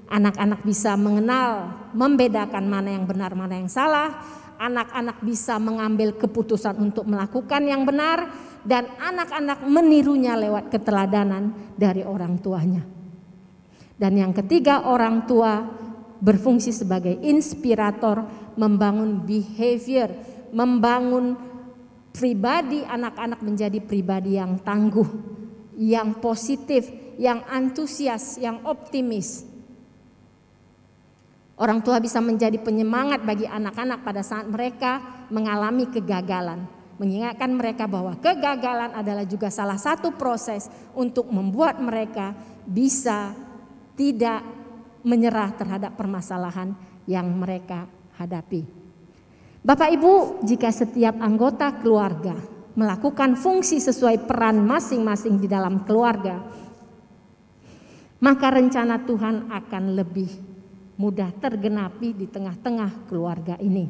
Anak-anak bisa mengenal, membedakan mana yang benar, mana yang salah. Anak-anak bisa mengambil keputusan untuk melakukan yang benar, dan anak-anak menirunya lewat keteladanan dari orang tuanya. Dan yang ketiga, orang tua berfungsi sebagai inspirator, membangun behavior, membangun pribadi anak-anak menjadi pribadi yang tangguh, yang positif, yang antusias, yang optimis. Orang tua bisa menjadi penyemangat bagi anak-anak pada saat mereka mengalami kegagalan. Mengingatkan mereka bahwa kegagalan adalah juga salah satu proses untuk membuat mereka bisa tidak menyerah terhadap permasalahan yang mereka hadapi. Bapak Ibu, jika setiap anggota keluarga melakukan fungsi sesuai peran masing-masing di dalam keluarga, maka rencana Tuhan akan lebih mudah tergenapi di tengah-tengah keluarga ini.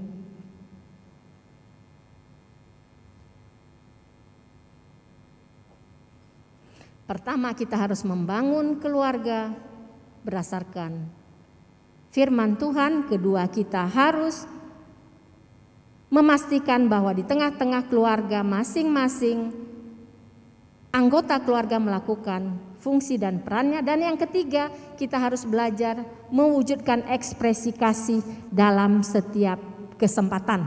Pertama, kita harus membangun keluarga berdasarkan firman Tuhan. Kedua, kita harus memastikan bahwa di tengah-tengah keluarga masing-masing anggota keluarga melakukan fungsi dan perannya. Dan yang ketiga, kita harus belajar mewujudkan ekspresi kasih dalam setiap kesempatan.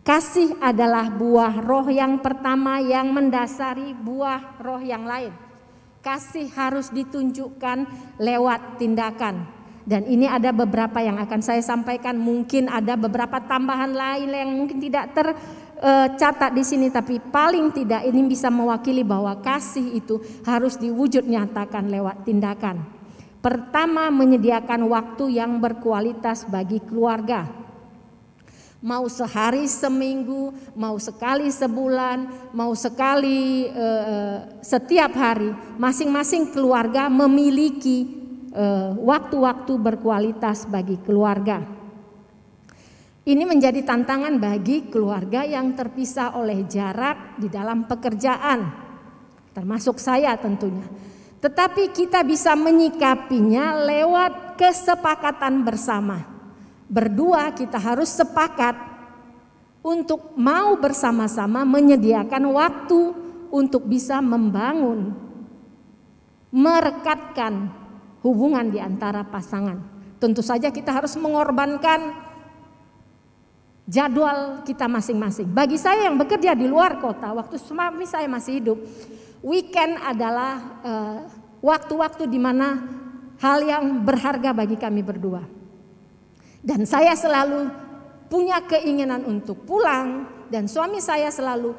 Kasih adalah buah roh yang pertama yang mendasari buah roh yang lain. Kasih harus ditunjukkan lewat tindakan. Dan ini ada beberapa yang akan saya sampaikan. Mungkin ada beberapa tambahan lain yang mungkin tidak tercatat di sini, tapi paling tidak ini bisa mewakili bahwa kasih itu harus diwujud nyatakan lewat tindakan. Pertama, menyediakan waktu yang berkualitas bagi keluarga. Mau sehari seminggu, mau sekali sebulan, mau sekali setiap hari, masing-masing keluarga memiliki waktu-waktu berkualitas bagi keluarga. Ini menjadi tantangan bagi keluarga yang terpisah oleh jarak di dalam pekerjaan, termasuk saya tentunya. Tetapi kita bisa menyikapinya lewat kesepakatan bersama. Berdua kita harus sepakat untuk mau bersama-sama menyediakan waktu untuk bisa membangun, merekatkan hubungan di antara pasangan. Tentu saja kita harus mengorbankan jadwal kita masing-masing. Bagi saya yang bekerja di luar kota, waktu suami saya masih hidup, weekend adalah waktu-waktu di mana hal yang berharga bagi kami berdua. Dan saya selalu punya keinginan untuk pulang, dan suami saya selalu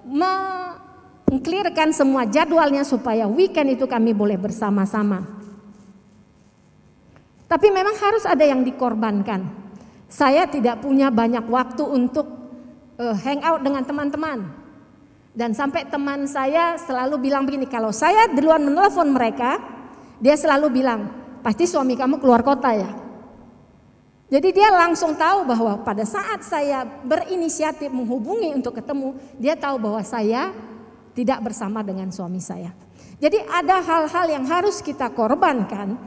meng-clearkan semua jadwalnya supaya weekend itu kami boleh bersama-sama. Tapi memang harus ada yang dikorbankan. Saya tidak punya banyak waktu untuk hangout dengan teman-teman. Dan sampai teman saya selalu bilang begini, kalau saya duluan menelpon mereka, dia selalu bilang, pasti suami kamu keluar kota ya. Jadi dia langsung tahu bahwa pada saat saya berinisiatif menghubungi untuk ketemu, dia tahu bahwa saya tidak bersama dengan suami saya. Jadi ada hal-hal yang harus kita korbankan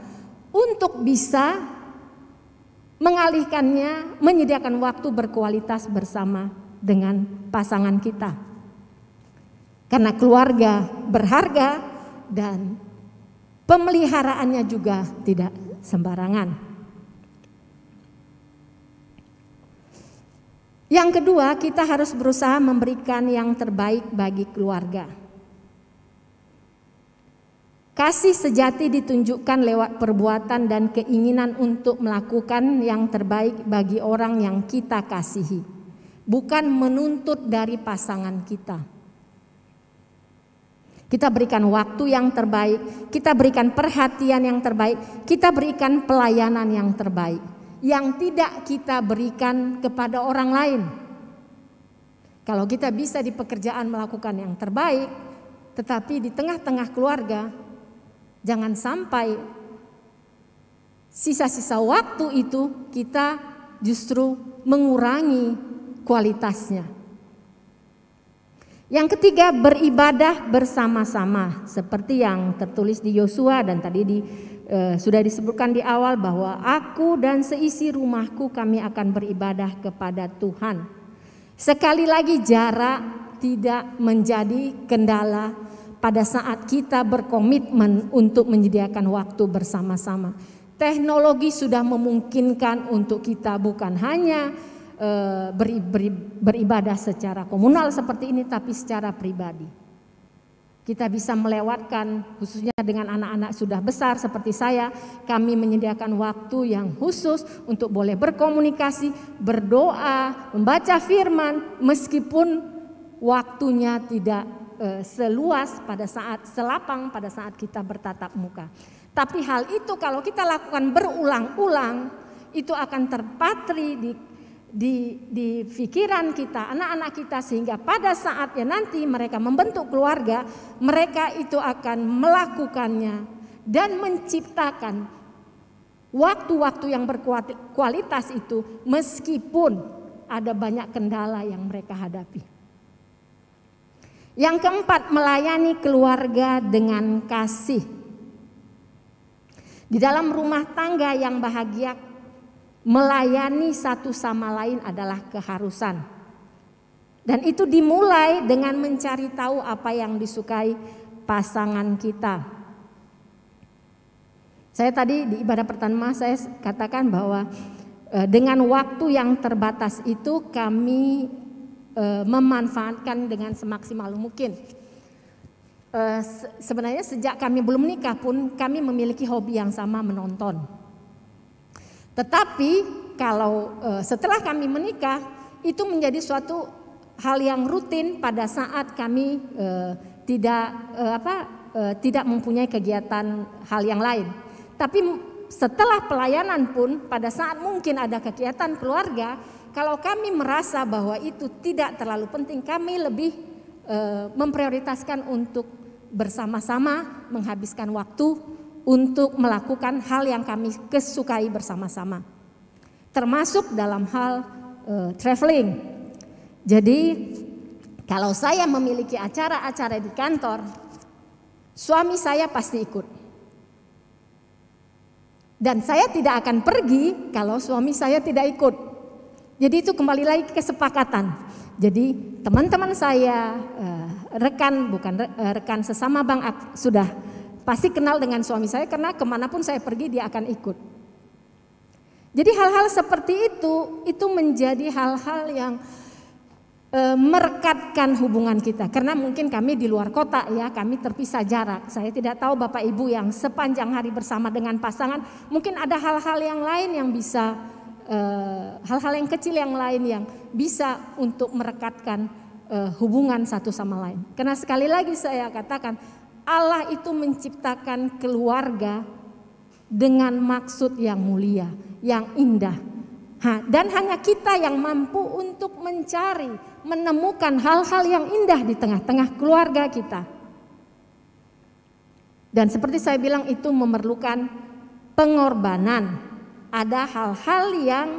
untuk bisa mengalihkannya, menyediakan waktu berkualitas bersama dengan pasangan kita. Karena keluarga berharga dan pemeliharaannya juga tidak sembarangan. Yang kedua, kita harus berusaha memberikan yang terbaik bagi keluarga. Kasih sejati ditunjukkan lewat perbuatan dan keinginan untuk melakukan yang terbaik bagi orang yang kita kasihi, bukan menuntut dari pasangan kita. Kita berikan waktu yang terbaik, kita berikan perhatian yang terbaik, kita berikan pelayanan yang terbaik yang tidak kita berikan kepada orang lain. Kalau kita bisa di pekerjaan melakukan yang terbaik, tetapi di tengah-tengah keluarga, jangan sampai sisa-sisa waktu itu kita justru mengurangi kualitasnya. Yang ketiga, beribadah bersama-sama seperti yang tertulis di Yosua dan tadi sudah disebutkan di awal bahwa aku dan seisi rumahku kami akan beribadah kepada Tuhan. Sekali lagi, jarak tidak menjadi kendala pada saat kita berkomitmen untuk menyediakan waktu bersama-sama. Teknologi sudah memungkinkan untuk kita bukan hanya beribadah secara komunal seperti ini, tapi secara pribadi. Kita bisa melewatkan, khususnya dengan anak-anak sudah besar seperti saya, kami menyediakan waktu yang khusus untuk boleh berkomunikasi, berdoa, membaca firman, meskipun waktunya tidak seluas selapang pada saat kita bertatap muka. Tapi hal itu kalau kita lakukan berulang-ulang, itu akan terpatri di pikiran kita, anak-anak kita, sehingga pada saatnya nanti mereka membentuk keluarga, mereka itu akan melakukannya dan menciptakan waktu-waktu yang berkualitas itu meskipun ada banyak kendala yang mereka hadapi. Yang keempat, melayani keluarga dengan kasih. Di dalam rumah tangga yang bahagia, melayani satu sama lain adalah keharusan. Dan itu dimulai dengan mencari tahu apa yang disukai pasangan kita. Saya tadi di ibadah pertama saya katakan bahwa dengan waktu yang terbatas itu kami memanfaatkan dengan semaksimal mungkin. Sebenarnya sejak kami belum menikah pun kami memiliki hobi yang sama, menonton. Tetapi kalau setelah kami menikah, itu menjadi suatu hal yang rutin pada saat kami tidak mempunyai kegiatan hal yang lain. Tapi setelah pelayanan pun pada saat mungkin ada kegiatan keluarga, kalau kami merasa bahwa itu tidak terlalu penting, kami lebih memprioritaskan untuk bersama-sama menghabiskan waktu untuk melakukan hal yang kami kesukai bersama-sama, termasuk dalam hal traveling. Jadi kalau saya memiliki acara-acara di kantor, suami saya pasti ikut. Dan saya tidak akan pergi kalau suami saya tidak ikut. Jadi itu kembali lagi ke kesepakatan. Jadi teman-teman saya, rekan sesama Bang sudah pasti kenal dengan suami saya, karena kemanapun saya pergi dia akan ikut. Jadi hal-hal seperti itu menjadi hal-hal yang merekatkan hubungan kita. Karena mungkin kami di luar kota ya, kami terpisah jarak. Saya tidak tahu Bapak Ibu yang sepanjang hari bersama dengan pasangan, mungkin ada hal-hal yang lain yang bisa, hal-hal yang kecil yang lain yang bisa untuk merekatkan hubungan satu sama lain. Karena sekali lagi saya katakan, Allah itu menciptakan keluarga dengan maksud yang mulia, yang indah. Dan hanya kita yang mampu untuk mencari, menemukan hal-hal yang indah di tengah-tengah keluarga kita. Dan seperti saya bilang, itu memerlukan pengorbanan. Ada hal-hal yang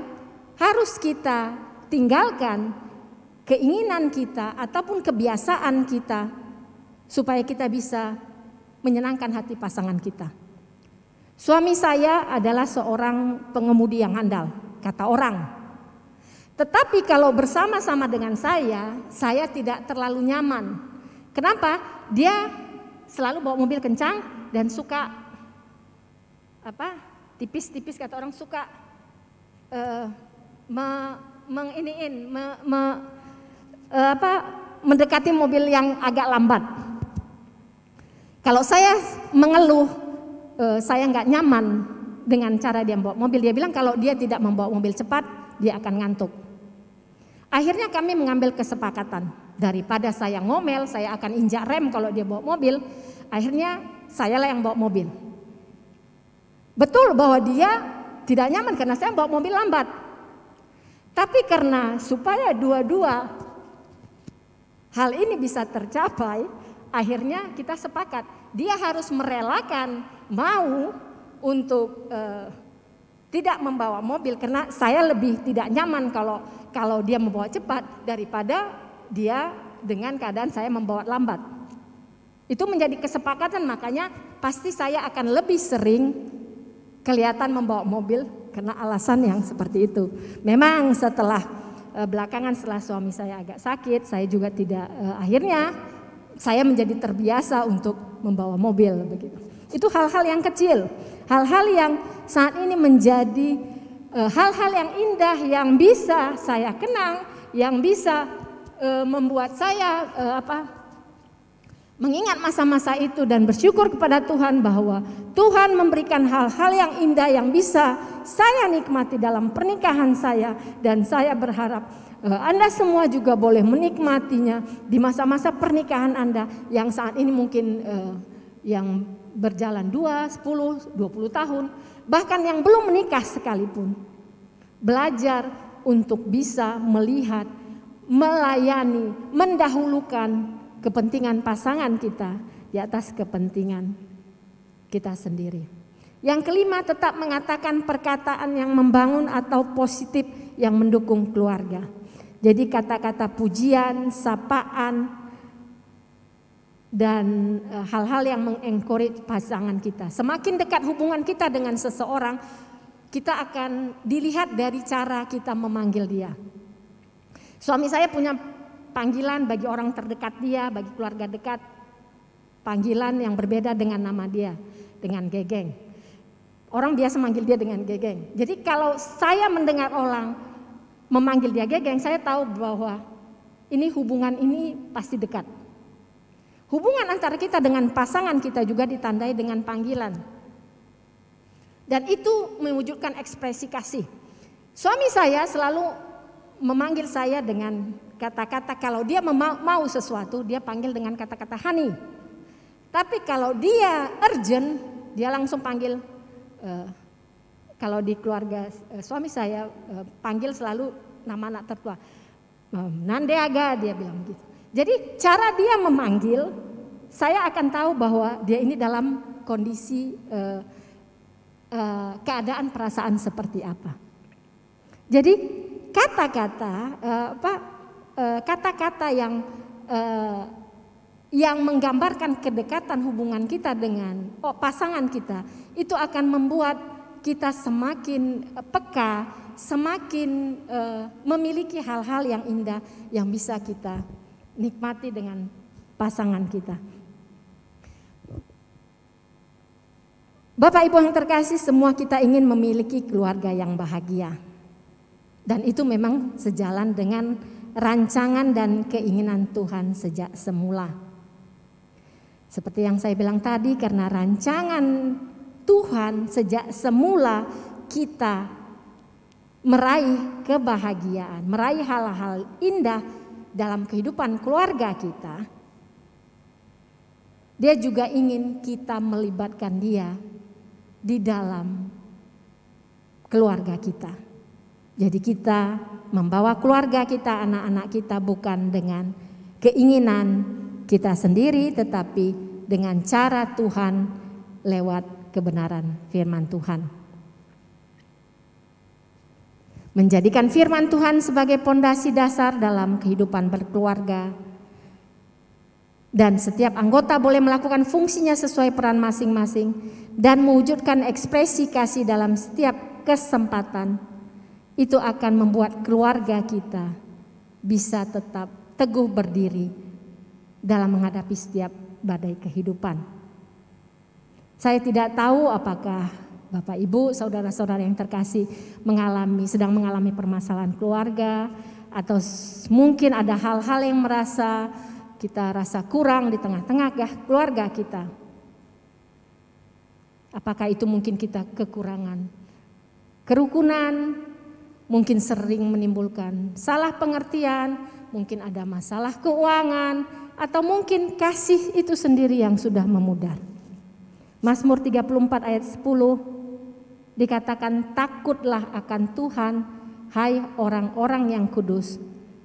harus kita tinggalkan, keinginan kita ataupun kebiasaan kita, supaya kita bisa menyenangkan hati pasangan kita. Suami saya adalah seorang pengemudi yang handal, kata orang. Tetapi kalau bersama-sama dengan saya tidak terlalu nyaman. Kenapa? Dia selalu bawa mobil kencang dan suka tipis-tipis, kata orang, suka mendekati mobil yang agak lambat. Kalau saya mengeluh, saya nggak nyaman dengan cara dia membawa mobil. Dia bilang kalau dia tidak membawa mobil cepat, dia akan ngantuk. Akhirnya kami mengambil kesepakatan, daripada saya ngomel, saya akan injak rem kalau dia bawa mobil. Akhirnya sayalah yang bawa mobil. Betul bahwa dia tidak nyaman karena saya bawa mobil lambat. Tapi karena supaya dua-dua hal ini bisa tercapai, akhirnya kita sepakat. Dia harus merelakan, mau untuk tidak membawa mobil, karena saya lebih tidak nyaman kalau dia membawa cepat daripada dia dengan keadaan saya membawa lambat. Itu menjadi kesepakatan, makanya pasti saya akan lebih sering kelihatan membawa mobil karena alasan yang seperti itu. Memang setelah belakangan setelah suami saya agak sakit, saya juga tidak, akhirnya saya menjadi terbiasa untuk membawa mobil begitu. Itu hal-hal yang kecil, hal-hal yang saat ini menjadi hal-hal yang indah yang bisa saya kenang, yang bisa membuat saya mengingat masa-masa itu dan bersyukur kepada Tuhan bahwa Tuhan memberikan hal-hal yang indah yang bisa saya nikmati dalam pernikahan saya, dan saya berharap Anda semua juga boleh menikmatinya di masa-masa pernikahan Anda yang saat ini mungkin yang berjalan 2, 10, 20 tahun, bahkan yang belum menikah sekalipun. Belajar untuk bisa melihat, melayani, mendahulukan kepentingan pasangan kita di atas kepentingan kita sendiri. Yang kelima, tetap mengatakan perkataan yang membangun atau positif yang mendukung keluarga. Jadi kata-kata pujian, sapaan, dan hal-hal yang mengencourage pasangan kita. Semakin dekat hubungan kita dengan seseorang, kita akan dilihat dari cara kita memanggil dia. Suami saya punya panggilan bagi orang terdekat dia, bagi keluarga dekat, panggilan yang berbeda dengan nama dia, dengan Gegeng. Orang biasa manggil dia dengan Gegeng. Jadi kalau saya mendengar orang memanggil dia Gegeng, saya tahu bahwa ini hubungan ini pasti dekat. Hubungan antara kita dengan pasangan kita juga ditandai dengan panggilan. Dan itu mewujudkan ekspresi kasih. Suami saya selalu memanggil saya dengan kata-kata, kalau dia mau sesuatu dia panggil dengan kata-kata honey. Tapi kalau dia urgent dia langsung panggil, kalau di keluarga suami saya panggil selalu nama anak tertua, Nandeaga, dia bilang gitu. Jadi cara dia memanggil, saya akan tahu bahwa dia ini dalam kondisi keadaan perasaan seperti apa. Jadi kata-kata yang menggambarkan kedekatan hubungan kita dengan pasangan kita, itu akan membuat kita semakin peka, semakin memiliki hal-hal yang indah yang bisa kita nikmati dengan pasangan kita. Bapak Ibu yang terkasih, semua kita ingin memiliki keluarga yang bahagia. Dan itu memang sejalan dengan rancangan dan keinginan Tuhan sejak semula. Seperti yang saya bilang tadi, karena rancangan Tuhan sejak semula kita meraih kebahagiaan, meraih hal-hal indah dalam kehidupan keluarga kita. Dia juga ingin kita melibatkan dia di dalam keluarga kita. Jadi kita membawa keluarga kita, anak-anak kita bukan dengan keinginan kita sendiri, tetapi dengan cara Tuhan lewat kebenaran firman Tuhan. Menjadikan firman Tuhan sebagai pondasi dasar dalam kehidupan berkeluarga. Dan setiap anggota boleh melakukan fungsinya sesuai peran masing-masing dan mewujudkan ekspresi kasih dalam setiap kesempatan. Itu akan membuat keluarga kita bisa tetap teguh berdiri dalam menghadapi setiap badai kehidupan. Saya tidak tahu apakah Bapak Ibu, saudara-saudara yang terkasih sedang mengalami permasalahan keluarga, atau mungkin ada hal-hal yang kita rasa kurang di tengah-tengah keluarga kita. Apakah itu mungkin kita kekurangan kerukunan, mungkin sering menimbulkan salah pengertian, mungkin ada masalah keuangan, atau mungkin kasih itu sendiri yang sudah memudar. Mazmur 34 ayat 10 dikatakan, takutlah akan Tuhan, hai orang-orang yang kudus,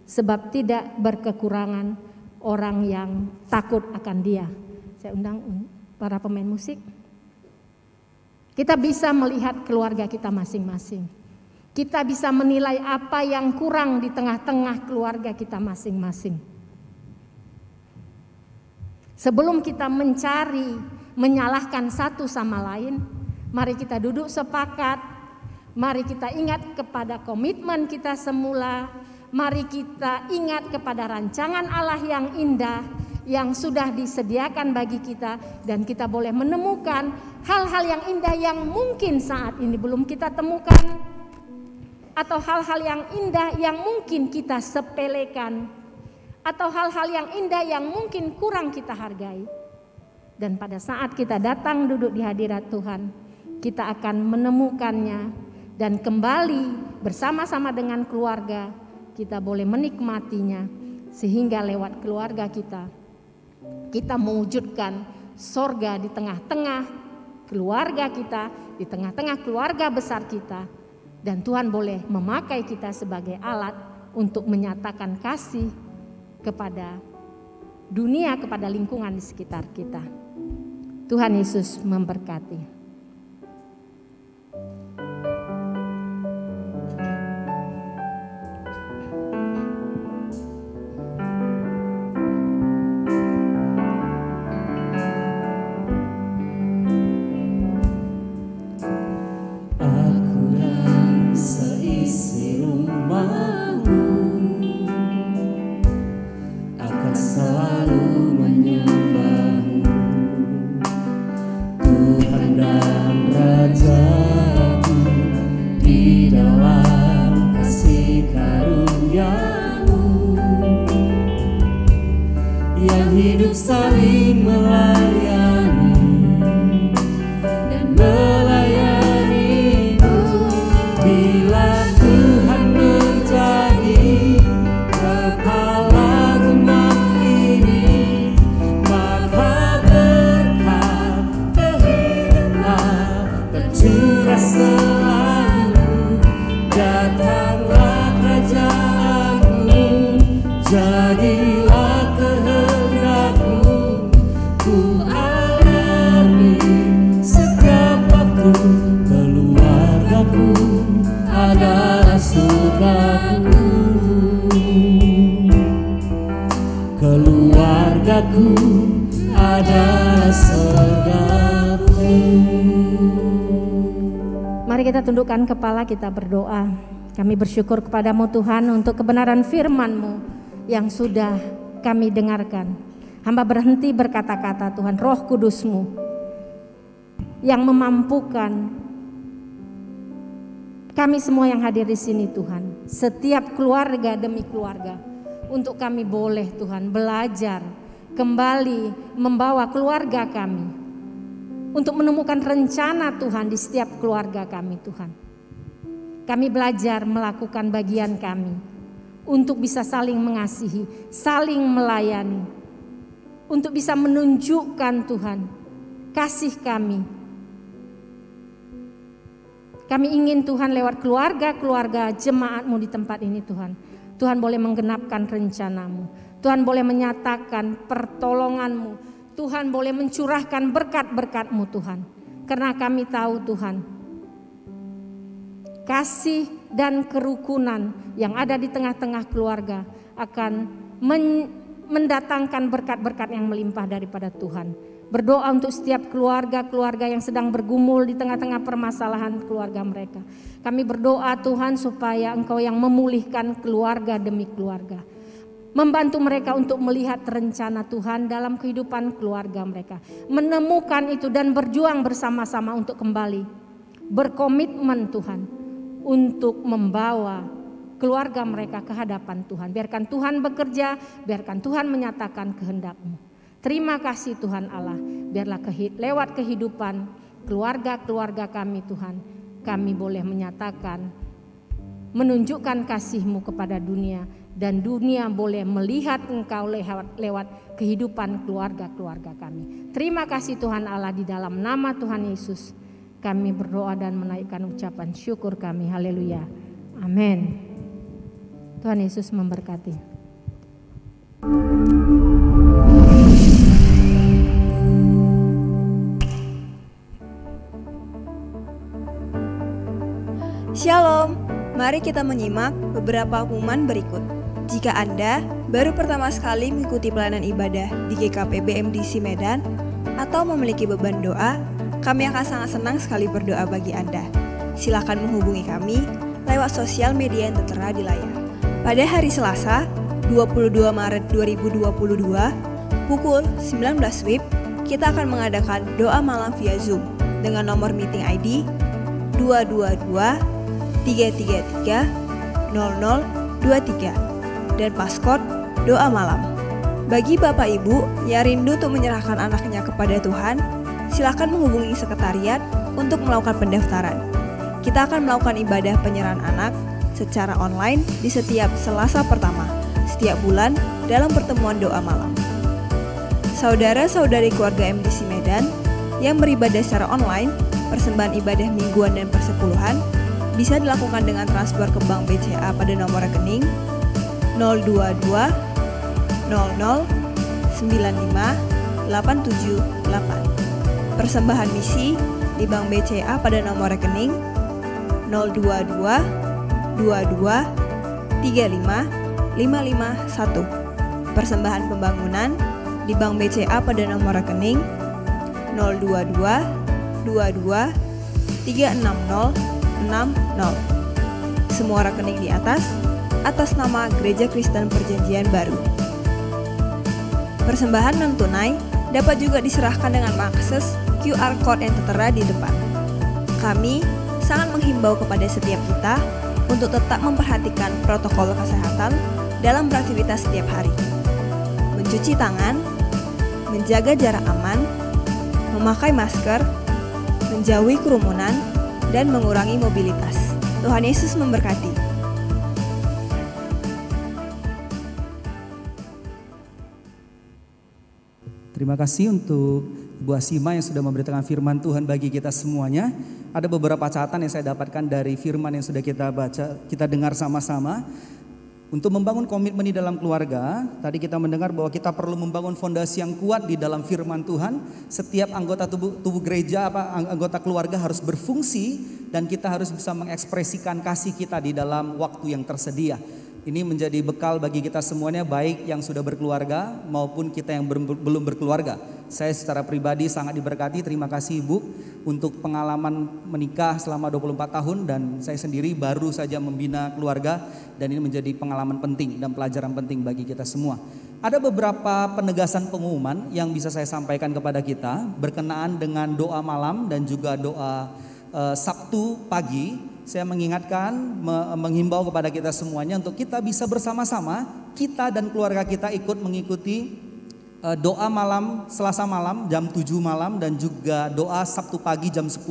sebab tidak berkekurangan orang yang takut akan Dia. Saya undang para pemain musik. Kita bisa melihat keluarga kita masing-masing. Kita bisa menilai apa yang kurang di tengah-tengah keluarga kita masing-masing. Sebelum kita menyalahkan satu sama lain, mari kita duduk sepakat, mari kita ingat kepada komitmen kita semula, mari kita ingat kepada rancangan Allah yang indah, yang sudah disediakan bagi kita, dan kita boleh menemukan hal-hal yang indah yang mungkin saat ini belum kita temukan, atau hal-hal yang indah yang mungkin kita sepelekan, atau hal-hal yang indah yang mungkin kurang kita hargai. Dan pada saat kita datang duduk di hadirat Tuhan, kita akan menemukannya dan kembali bersama-sama dengan keluarga kita boleh menikmatinya, sehingga lewat keluarga kita mewujudkan sorga di tengah-tengah keluarga kita, di tengah-tengah keluarga besar kita. Dan Tuhan boleh memakai kita sebagai alat untuk menyatakan kasih kepada dunia, kepada lingkungan di sekitar kita. Tuhan Yesus memberkati. Hidup saling melayani dan melayanimu. Bila Tuhan menjadi kepala rumah ini, maka berkat kehidupan tercurah selalu. Datanglah kerajaanmu, jadilah ku alami setiap waktu. Keluargaku adalah surgaku, keluargaku adalah surgaku. Mari kita tundukkan kepala, kita berdoa. Kami bersyukur kepadamu Tuhan untuk kebenaran firman-Mu yang sudah kami dengarkan. Hamba berhenti berkata-kata Tuhan, Roh Kudus-Mu yang memampukan kami semua yang hadir di sini Tuhan, setiap keluarga demi keluarga, untuk kami boleh Tuhan belajar kembali membawa keluarga kami untuk menemukan rencana Tuhan di setiap keluarga kami Tuhan. Kami belajar melakukan bagian kami untuk bisa saling mengasihi, saling melayani, untuk bisa menunjukkan Tuhan kasih kami. Kami ingin Tuhan lewat keluarga-keluarga jemaat-Mu di tempat ini Tuhan, Tuhan boleh menggenapkan rencana-Mu, Tuhan boleh menyatakan pertolongan-Mu, Tuhan boleh mencurahkan berkat-berkat-Mu Tuhan. Karena kami tahu Tuhan, kasih dan kerukunan yang ada di tengah-tengah keluarga akan mendatangkan berkat-berkat yang melimpah daripada Tuhan. Berdoa untuk setiap keluarga-keluarga yang sedang bergumul di tengah-tengah permasalahan keluarga mereka. Kami berdoa Tuhan supaya Engkau yang memulihkan keluarga demi keluarga, membantu mereka untuk melihat rencana Tuhan dalam kehidupan keluarga mereka, menemukan itu dan berjuang bersama-sama untuk kembali berkomitmen Tuhan untuk membawa keluarga mereka ke hadapan Tuhan. Biarkan Tuhan bekerja, biarkan Tuhan menyatakan kehendak-Mu. Terima kasih Tuhan Allah, biarlah lewat kehidupan keluarga-keluarga kami Tuhan, kami boleh menyatakan, menunjukkan kasih-Mu kepada dunia, dan dunia boleh melihat Engkau lewat kehidupan keluarga-keluarga kami. Terima kasih Tuhan Allah, di dalam nama Tuhan Yesus kami berdoa dan menaikkan ucapan syukur kami. Haleluya. Amin. Tuhan Yesus memberkati. Shalom, mari kita menyimak beberapa pengumuman berikut. Jika Anda baru pertama sekali mengikuti pelayanan ibadah di GKP BMDC Medan atau memiliki beban doa, kami akan sangat senang sekali berdoa bagi Anda. Silakan menghubungi kami lewat sosial media yang tertera di layar. Pada hari Selasa, 22 Maret 2022, pukul 19 WIB, kita akan mengadakan doa malam via Zoom dengan nomor meeting ID 222-333-0023 dan passcode doa malam. Bagi Bapak Ibu yang rindu untuk menyerahkan anaknya kepada Tuhan, silakan menghubungi sekretariat untuk melakukan pendaftaran. Kita akan melakukan ibadah penyerahan anak secara online di setiap Selasa pertama setiap bulan dalam pertemuan doa malam. Saudara-saudari keluarga MDC Medan yang beribadah secara online, persembahan ibadah mingguan dan persepuluhan bisa dilakukan dengan transfer ke Bank BCA pada nomor rekening 022 00 95 878. Persembahan misi di Bank BCA pada nomor rekening 022 22 35 551. Persembahan pembangunan di Bank BCA pada nomor rekening 022 22 360 60. Semua rekening di atas nama Gereja Kristen Perjanjian Baru. Persembahan non tunai dapat juga diserahkan dengan mengakses QR Code yang tertera di depan. Kami sangat menghimbau kepada setiap kita untuk tetap memperhatikan protokol kesehatan dalam beraktivitas setiap hari. Mencuci tangan, menjaga jarak aman, memakai masker, menjauhi kerumunan, dan mengurangi mobilitas. Tuhan Yesus memberkati. Terima kasih untuk Ibu Asima yang sudah memberitakan firman Tuhan bagi kita semuanya. Ada beberapa catatan yang saya dapatkan dari firman yang sudah kita baca, kita dengar sama-sama. Untuk membangun komitmen di dalam keluarga, tadi kita mendengar bahwa kita perlu membangun fondasi yang kuat di dalam firman Tuhan. Setiap anggota tubuh gereja, anggota keluarga harus berfungsi dan kita harus bisa mengekspresikan kasih kita di dalam waktu yang tersedia. Ini menjadi bekal bagi kita semuanya, baik yang sudah berkeluarga maupun kita yang belum berkeluarga. Saya secara pribadi sangat diberkati, terima kasih Ibu untuk pengalaman menikah selama 24 tahun dan saya sendiri baru saja membina keluarga dan ini menjadi pengalaman penting dan pelajaran penting bagi kita semua. Ada beberapa penegasan pengumuman yang bisa saya sampaikan kepada kita berkenaan dengan doa malam dan juga doa Sabtu pagi. Saya mengingatkan, menghimbau kepada kita semuanya untuk kita bisa bersama-sama, kita dan keluarga kita ikut mengikuti doa malam Selasa malam jam 7 malam dan juga doa Sabtu pagi jam 10.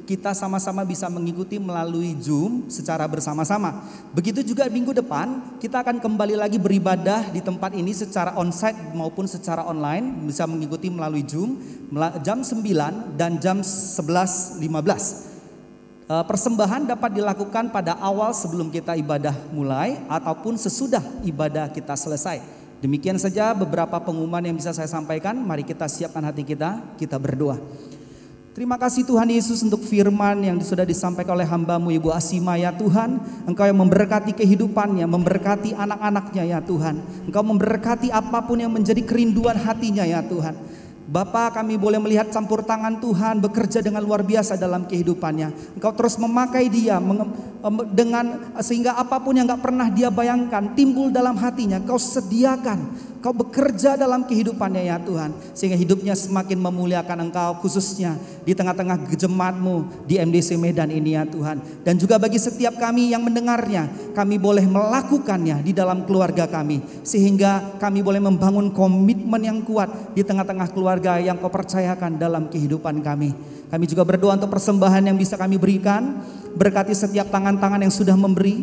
Kita sama-sama bisa mengikuti melalui Zoom secara bersama-sama. Begitu juga minggu depan kita akan kembali lagi beribadah di tempat ini secara onsite maupun secara online. Bisa mengikuti melalui Zoom jam 9 dan jam 11.15. Persembahan dapat dilakukan pada awal sebelum kita ibadah mulai ataupun sesudah ibadah kita selesai. Demikian saja beberapa pengumuman yang bisa saya sampaikan. Mari kita siapkan hati kita berdoa. Terima kasih Tuhan Yesus untuk firman yang sudah disampaikan oleh hamba-Mu Ibu Asima ya Tuhan. Engkau yang memberkati kehidupannya, memberkati anak-anaknya ya Tuhan. Engkau memberkati apapun yang menjadi kerinduan hatinya ya Tuhan. Bapa, kami boleh melihat campur tangan Tuhan bekerja dengan luar biasa dalam kehidupannya. Engkau terus memakai dia dengan sehingga apapun yang gak pernah dia bayangkan timbul dalam hatinya. Kau sediakan, Kau bekerja dalam kehidupannya ya Tuhan, sehingga hidupnya semakin memuliakan Engkau, khususnya di tengah-tengah jemaat-Mu di MDC Medan ini ya Tuhan. Dan juga bagi setiap kami yang mendengarnya, kami boleh melakukannya di dalam keluarga kami, sehingga kami boleh membangun komitmen yang kuat di tengah-tengah keluarga yang Kau percayakan dalam kehidupan kami. Kami juga berdoa untuk persembahan yang bisa kami berikan. Berkati setiap tangan-tangan yang sudah memberi,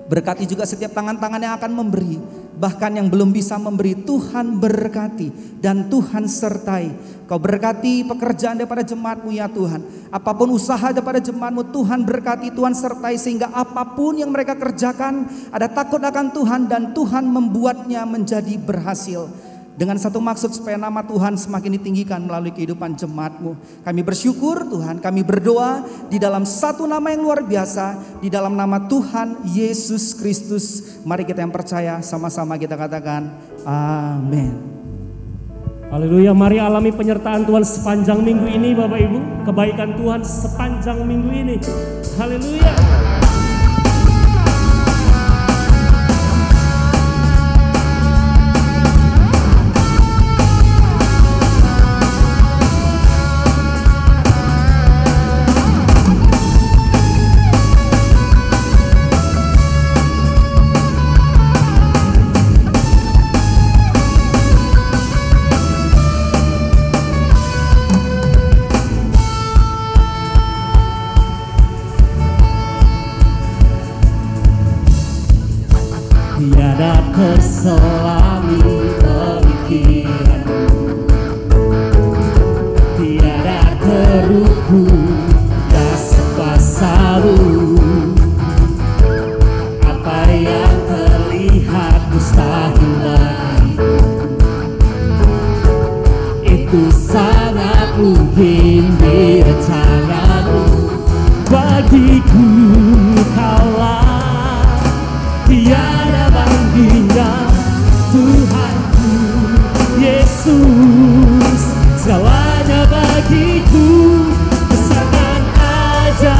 berkati juga setiap tangan-tangan yang akan memberi. Bahkan yang belum bisa memberi, Tuhan berkati dan Tuhan sertai. Kau berkati pekerjaan daripada jemaat-Mu ya Tuhan. Apapun usaha daripada jemaat-Mu, Tuhan berkati, Tuhan sertai, sehingga apapun yang mereka kerjakan ada takut akan Tuhan dan Tuhan membuatnya menjadi berhasil. Dengan satu maksud, supaya nama Tuhan semakin ditinggikan melalui kehidupan jemaat-Mu. Kami bersyukur Tuhan, kami berdoa di dalam satu nama yang luar biasa, di dalam nama Tuhan Yesus Kristus. Mari kita yang percaya sama-sama kita katakan amin. Haleluya, mari alami penyertaan Tuhan sepanjang minggu ini Bapak Ibu. Kebaikan Tuhan sepanjang minggu ini. Haleluya. terselami pemikiranmu, tiada terukur rasa kuasamu. Apa yang terlihat mustahil bagiku, itu sangat mungkin di rencanamu. Bagiku kaulah tiada bandingnya, Tuhanku Yesus. Segalanya bagiku, besarkan aja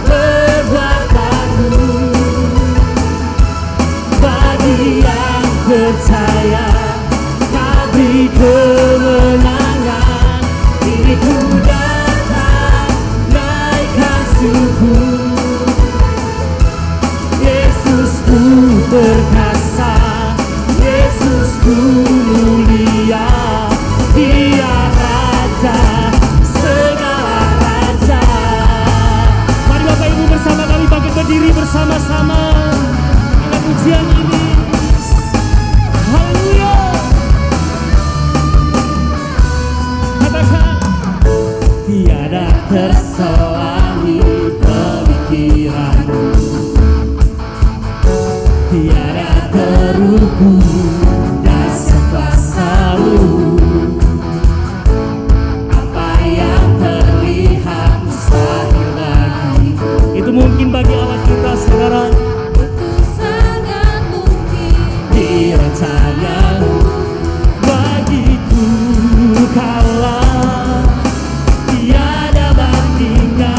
perbuatanmu. Bagi yang percaya, Kau beri kemenangan. Diriku datang, naikkan suku. Yesusku perkasa, Yesusku mulia, Dia Raja segala raja. Mari Bapak Ibu bersama kami bangkit berdiri bersama-sama dengan pujian ini. Haleluya. Katakan, tiada terselami pemikiranmu, tiada terukur dasar kuasamu. Apa yang terlihat mustahil bagiku, itu mungkin bagi Allah kita, saudara. Itu sangat mungkin di rencanamu. Bagiku kaulah tiada bandingnya,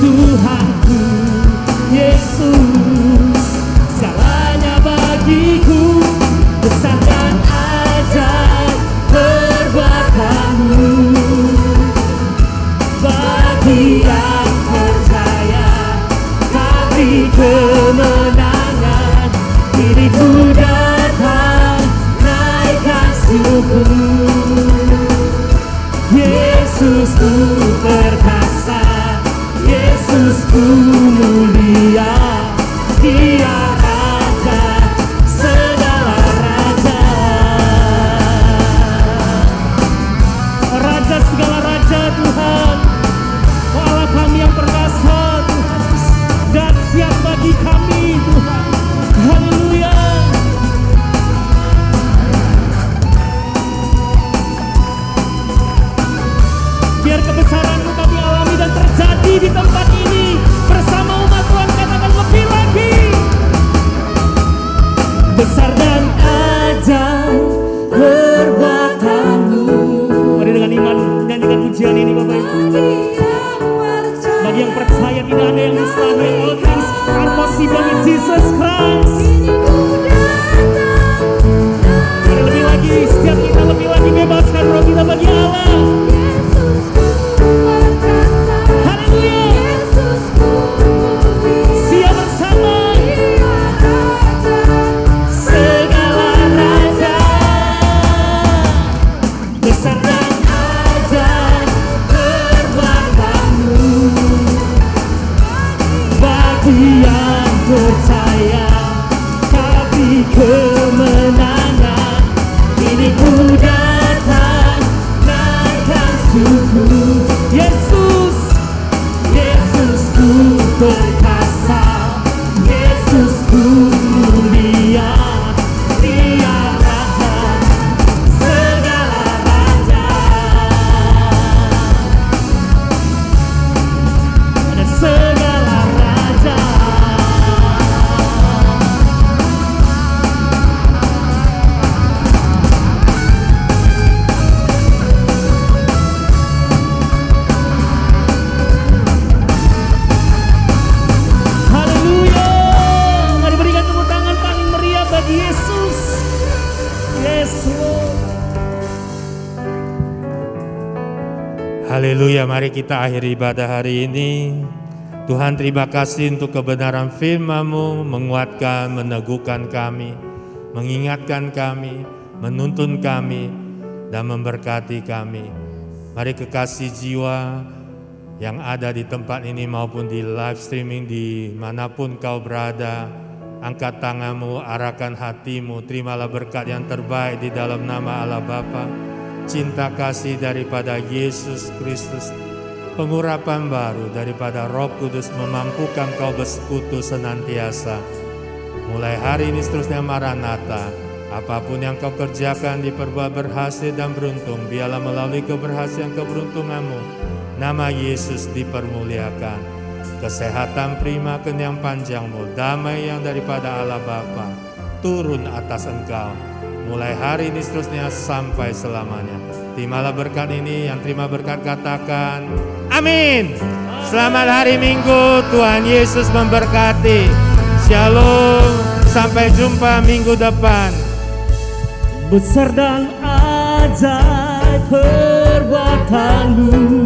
Tuhanku Yesus. Segalanya bagiku, besar dan ajaib perbuatanmu. Bagi yang percaya, Kau beri kemenangan. Diriku datang, naikkan suku. Yesusku perkasa, Yesusku mulia, Dia Raja segala raja. Raja segala raja Tuhan, Oh Allah kami yang perkasa Tuhan, dahsyat bagi kami Tuhan. Haleluya. Biar kebesaran-Mu kami alami dan terjadi di tempat ini bersama umat Tuhan. Katakan lebih lagi. Besar dan ajaib perbuatanmu. Mari dengan iman nyanyikan pujian ini Bapak Ibu. Bagi yang percaya tidak ada yang mustahil, all things are possible in Jesus Christ. Mari lebih lagi, setiap kita lebih lagi bebaskan roh kita bagi Allah. Haleluya. Siap bersama segala raja, besar dan ajaib perbuatanmu. Bagi yang percaya, Kau beri kemenangan. Diriku datang, naikkan suku. Yesus, Yesusku perkasa, Yesusku mulia, Dia Raja segala raja. Ada segala raja. Haleluya. Mari berikan tepuk tangan paling meriah bagi Yesus. Yes, Lord. Haleluya, mari kita akhiri ibadah hari ini. Tuhan, terima kasih untuk kebenaran firman-Mu, menguatkan, meneguhkan kami, mengingatkan kami, menuntun kami, dan memberkati kami. Mari kekasih jiwa yang ada di tempat ini maupun di live streaming dimanapun kau berada, Angkat tanganmu, arahkan hatimu, terimalah berkat yang terbaik di dalam nama Allah Bapa, cinta kasih daripada Yesus Kristus, pengurapan baru daripada Roh Kudus memampukan kau bersekutu senantiasa. Mulai hari ini seterusnya Maranatha, apapun yang kau kerjakan diperbuat berhasil dan beruntung, biarlah melalui keberhasilan keberuntunganmu, nama Yesus dipermuliakan. Kesehatan prima, kenyang panjangmu, damai yang daripada Allah Bapa turun atas engkau. Mulai hari ini seterusnya sampai selamanya. Terimalah berkat ini, yang terima berkat katakan amin. Selamat hari Minggu, Tuhan Yesus memberkati. Shalom, sampai jumpa minggu depan. Besar dan ajaib perbuatanmu,